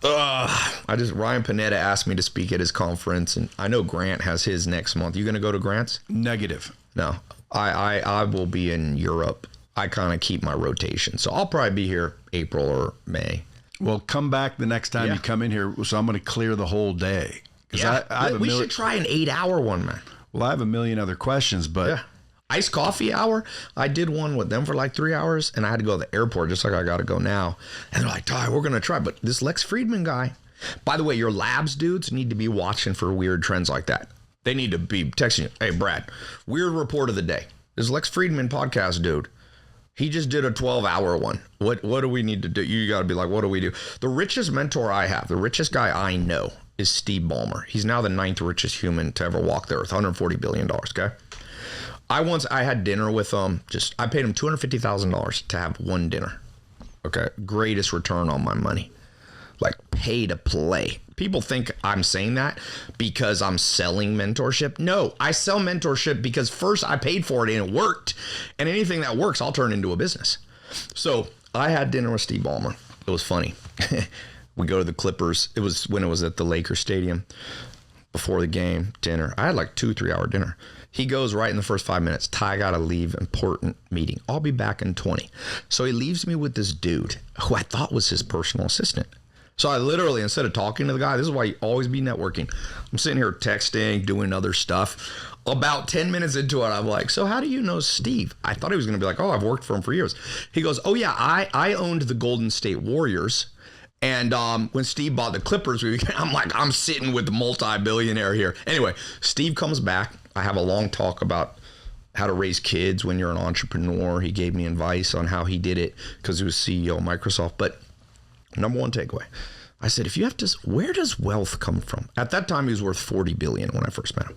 Ryan Panetta asked me to speak at his conference, and I know Grant has his next month. You going to go to Grant's? Negative. No, I will be in Europe. I kind of keep my rotation, so I'll probably be here April or May. Well, come back the next time you come in here. So I'm going to clear the whole day. Yeah, we should try an 8-hour one, man. Well, I have a million other questions, but iced coffee hour. I did one with them for like 3 hours, and I had to go to the airport just like I got to go now. And they're like, Tai, we're going to try. But this Lex Friedman guy, by the way, your labs dudes need to be watching for weird trends like that. They need to be texting you, hey, Brad, weird report of the day. This Lex Friedman podcast dude, he just did a 12-hour one. What do we need to do? You got to be like, what do we do? The richest mentor I have, the richest guy I know is Steve Ballmer. He's now the 9th richest human to ever walk the earth, $140 billion, okay? I had dinner with him. I paid him $250,000 to have one dinner. Okay. Greatest return on my money. Like pay to play. People think I'm saying that because I'm selling mentorship. No, I sell mentorship because first I paid for it and it worked. And anything that works, I'll turn into a business. So I had dinner with Steve Ballmer. It was funny. We go to the Clippers. It was when it was at the Lakers Stadium before the game, dinner. I had like 2-3 hour dinner. He goes right in the first 5 minutes, Tai, gotta leave, important meeting. I'll be back in 20. So he leaves me with this dude who I thought was his personal assistant. So I literally, instead of talking to the guy, this is why you always be networking. I'm sitting here texting, doing other stuff. About 10 minutes into it, I'm like, so how do you know Steve? I thought he was gonna be like, oh, I've worked for him for years. He goes, oh yeah, I owned the Golden State Warriors. And when Steve bought the Clippers, I'm sitting with the multi-billionaire here. Anyway, Steve comes back. I have a long talk about how to raise kids when you're an entrepreneur. He gave me advice on how he did it because he was CEO of Microsoft. But number one takeaway, I said, if you have to, where does wealth come from? At that time, he was worth 40 billion when I first met him.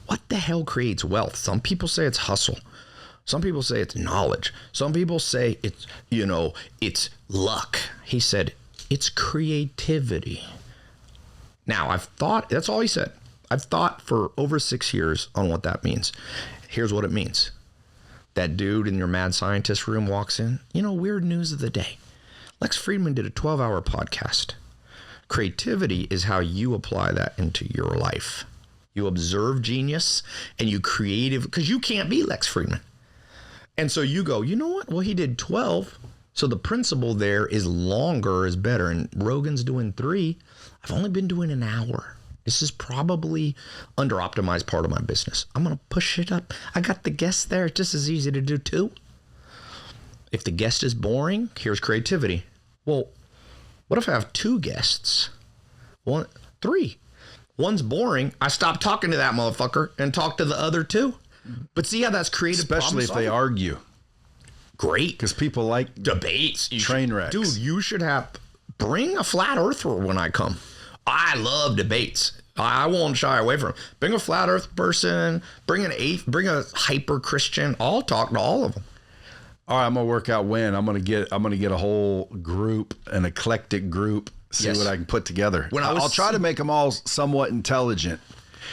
What the hell creates wealth? Some people say it's hustle. Some people say it's knowledge. Some people say it's, it's luck. He said, it's creativity. Now, I've thought, that's all he said. I've thought for over 6 years on what that means. Here's what it means. That dude in your mad scientist room walks in, weird news of the day. Lex Fridman did a 12-hour podcast. Creativity is how you apply that into your life. You observe genius and you creative, because you can't be Lex Fridman. And so you go, you know what? Well, he did 12. So the principle there is longer is better. And Rogan's doing 3. I've only been doing an hour. This is probably under optimized part of my business. I'm going to push it up. I got the guest there. It's just as easy to do 2. If the guest is boring, here's creativity. Well, what if I have 2 guests? 3. One's boring. I stop talking to that motherfucker and talk to the other 2. But see how that's creative, especially if they argue. Great, because people like debates, train wrecks. Dude, you should bring a flat earther when I come. I love debates. I won't shy away from it. Bring a flat earth person. Bring a hyper Christian. I'll talk to all of them. All right, I'm gonna work out when I'm gonna get a whole group, an eclectic group. See what I can put together. I'll try to make them all somewhat intelligent.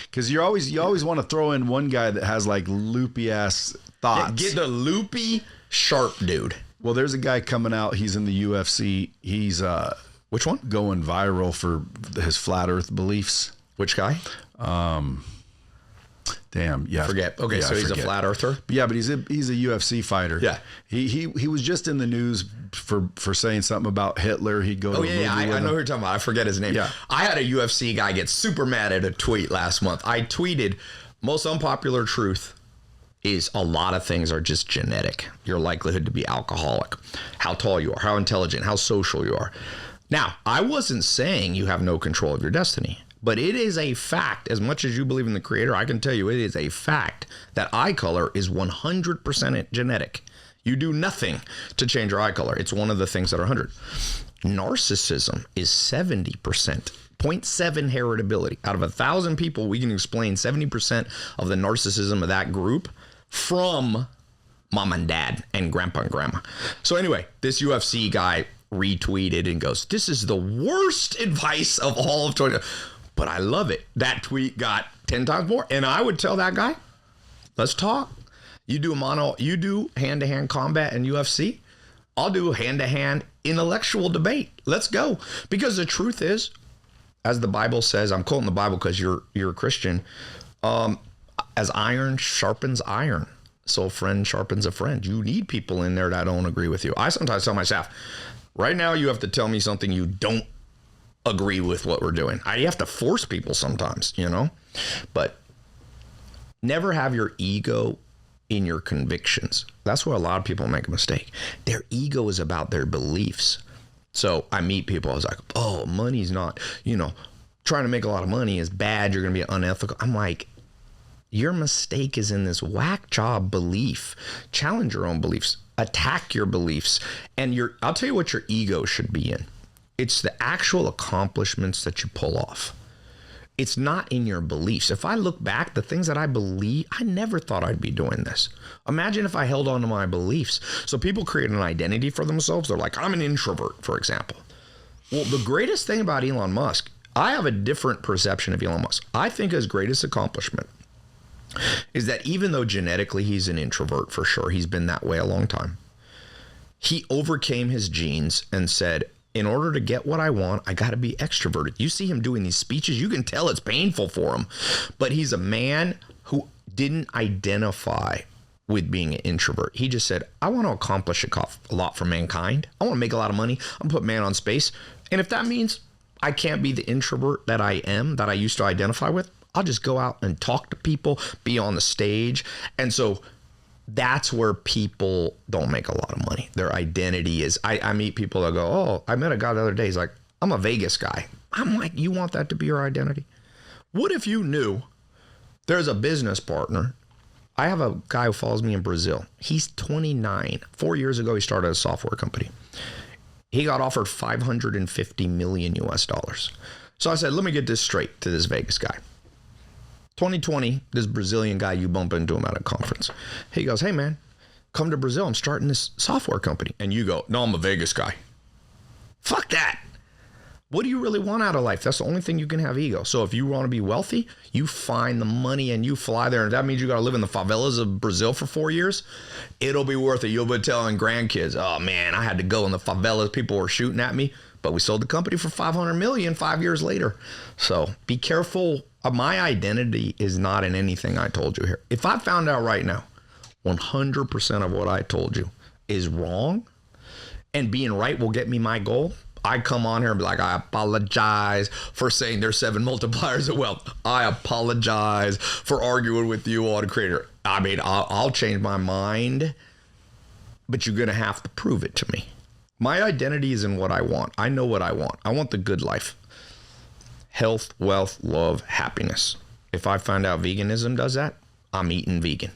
Because you always want to throw in one guy that has like loopy ass thoughts. Get the loopy sharp dude. Well, there's a guy coming out. He's in the UFC. He's which one? Going viral for his flat Earth beliefs. Which guy? Damn. Yeah. Forget. Okay, yeah, so he's a flat earther. Yeah, but he's a UFC fighter. Yeah. He was just in the news for saying something about Hitler. He'd go. I know who you're talking about. I forget his name. Yeah. I had a UFC guy get super mad at a tweet last month. I tweeted, most unpopular truth is a lot of things are just genetic. Your likelihood to be alcoholic, how tall you are, how intelligent, how social you are. Now, I wasn't saying you have no control of your destiny. But it is a fact, as much as you believe in the creator, I can tell you it is a fact that eye color is 100% genetic. You do nothing to change your eye color. It's one of the things that are 100. Narcissism is 70%, 0.7 heritability. Out of 1,000 people, we can explain 70% of the narcissism of that group from mom and dad and grandpa and grandma. So anyway, this UFC guy retweeted and goes, this is the worst advice of all of 20. But I love it. That tweet got 10 times more. And I would tell that guy, let's talk. You do hand-to-hand combat in UFC. I'll do hand-to-hand intellectual debate. Let's go. Because the truth is, as the Bible says, I'm quoting the Bible because you're a Christian, as iron sharpens iron, so a friend sharpens a friend. You need people in there that don't agree with you. I sometimes tell my staff, right now you have to tell me something you don't agree with what we're doing. You have to force people sometimes, but never have your ego in your convictions. That's where a lot of people make a mistake. Their ego is about their beliefs. So I meet people, I was like, oh, money's not, trying to make a lot of money is bad. You're going to be unethical. I'm like, your mistake is in this whack job belief. Challenge your own beliefs, attack your beliefs. And I'll tell you what your ego should be in. It's the actual accomplishments that you pull off. It's not in your beliefs. If I look back, the things that I believe, I never thought I'd be doing this. Imagine if I held on to my beliefs. So people create an identity for themselves. They're like, I'm an introvert, for example. Well, the greatest thing about Elon Musk, I have a different perception of Elon Musk. I think his greatest accomplishment is that even though genetically he's an introvert for sure, he's been that way a long time, he overcame his genes and said, in order to get what I want, I got to be extroverted. You see him doing these speeches, you can tell it's painful for him. But he's a man who didn't identify with being an introvert. He just said, I want to accomplish a lot for mankind. I want to make a lot of money. I'm going to put man on space. And if that means I can't be the introvert that I am, that I used to identify with, I'll just go out and talk to people, be on the stage. And so that's where people don't make a lot of money. Their identity is, I meet people that go, oh, I met a guy the other day. He's like, I'm a Vegas guy. I'm like, you want that to be your identity? What if you knew there's a business partner I have a guy who follows me in Brazil. He's 29. 4 years ago, he started a software company. He got offered $550 million US. So I said, let me get this straight to this Vegas guy. 2020, this Brazilian guy, you bump into him at a conference. He goes, hey man, come to Brazil. I'm starting this software company. And you go, no, I'm a Vegas guy. Fuck that. What do you really want out of life? That's the only thing you can have ego. So if you want to be wealthy, you find the money and you fly there. And that means you got to live in the favelas of Brazil for 4 years. It'll be worth it. You'll be telling grandkids, oh man, I had to go in the favelas. People were shooting at me, but we sold the company for $500 million 5 years later. So be careful. My identity is not in anything I told you here. If I found out right now, 100% of what I told you is wrong, and being right will get me my goal, I come on here and be like, I apologize for saying there's 7 multipliers of wealth. I apologize for arguing with you on Creator. I mean, I'll change my mind, but you're going to have to prove it to me. My identity is in what I want. I know what I want. I want the good life. Health, wealth, love, happiness. If I find out veganism does that, I'm eating vegan.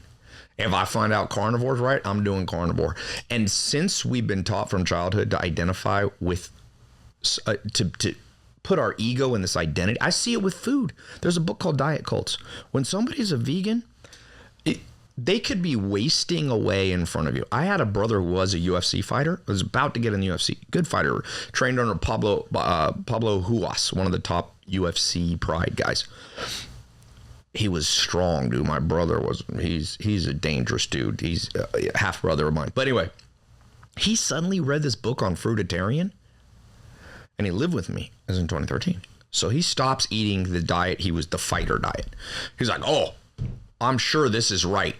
If I find out carnivore's right, I'm doing carnivore. And since we've been taught from childhood to identify with, to put our ego in this identity, I see it with food. There's a book called Diet Cults. When somebody's a vegan, they could be wasting away in front of you. I had a brother who was a UFC fighter, was about to get in the UFC. Good fighter, trained under Pablo Huas, one of the top UFC Pride guys. He was strong, dude. My brother was, he's a dangerous dude. He's a half brother of mine. But anyway, he suddenly read this book on fruitarian, and he lived with me. It was in 2013. So he stops eating the diet. He was the fighter diet. He's like, oh, I'm sure this is right.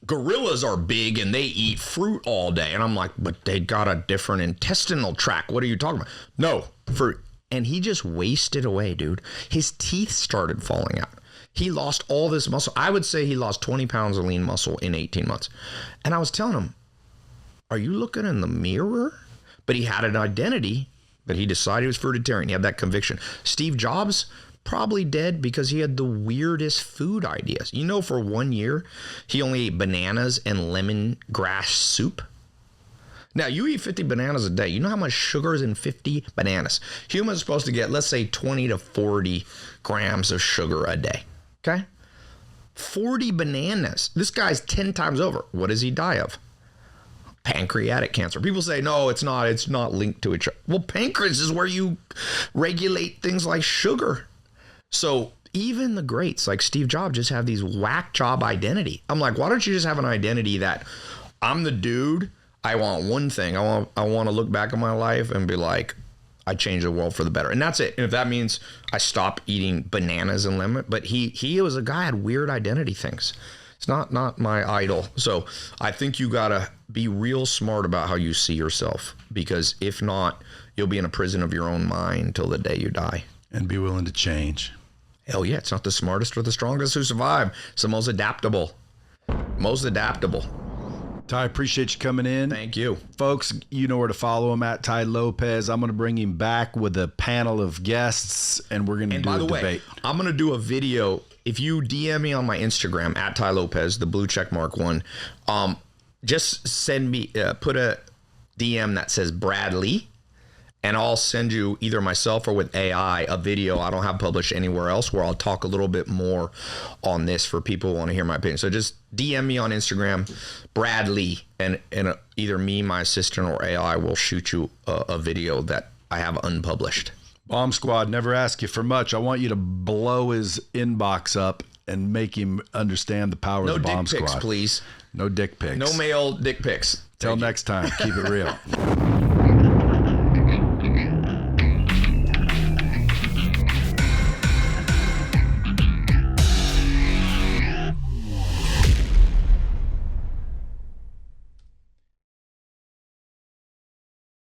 Gorillas are big and they eat fruit all day. And I'm like, but they got a different intestinal tract. What are you talking about? No, fruit. And he just wasted away, dude. His teeth started falling out. He lost all this muscle. I would say he lost 20 pounds of lean muscle in 18 months. And I was telling him, are you looking in the mirror? But he had an identity, but he decided he was fruitarian. He had that conviction. Steve Jobs, probably dead because he had the weirdest food ideas. You know, for 1 year, he only ate bananas and lemongrass soup. Now, you eat 50 bananas a day. You know how much sugar is in 50 bananas? Humans are supposed to get, let's say, 20 to 40 grams of sugar a day. Okay? 40 bananas. This guy's 10 times over. What does he die of? Pancreatic cancer. People say, no, it's not linked to each other. Well, pancreas is where you regulate things like sugar. So even the greats like Steve Jobs just have these whack job identity. I'm like, why don't you just have an identity that I'm the dude? I want one thing. I want to look back on my life and be like, I changed the world for the better. And that's it. And if that means I stop eating bananas and lemon, but he was a guy had weird identity things. It's not my idol. So I think you got to be real smart about how you see yourself, because if not, you'll be in a prison of your own mind till the day you die. And be willing to change. Hell yeah, it's not the smartest or the strongest who survive. It's the most adaptable. Most adaptable. Tai, appreciate you coming in. Thank you. Folks, you know where to follow him at Tai Lopez. I'm going to bring him back with a panel of guests, and we're going to do a debate. Way, I'm going to do a video. If you DM me on my Instagram, at Tai Lopez, the blue check mark one, just send me, put a DM that says Bradley, and I'll send you either myself or with AI a video I don't have published anywhere else where I'll talk a little bit more on this for people who want to hear my opinion. So just DM me on Instagram, Bradley, and either me, my assistant, or AI will shoot you a video that I have unpublished. Bomb Squad, never ask you for much. I want you to blow his inbox up and make him understand the power of the Bomb Squad. No dick pics, please. No dick pics. No male dick pics. Till next time, keep it real.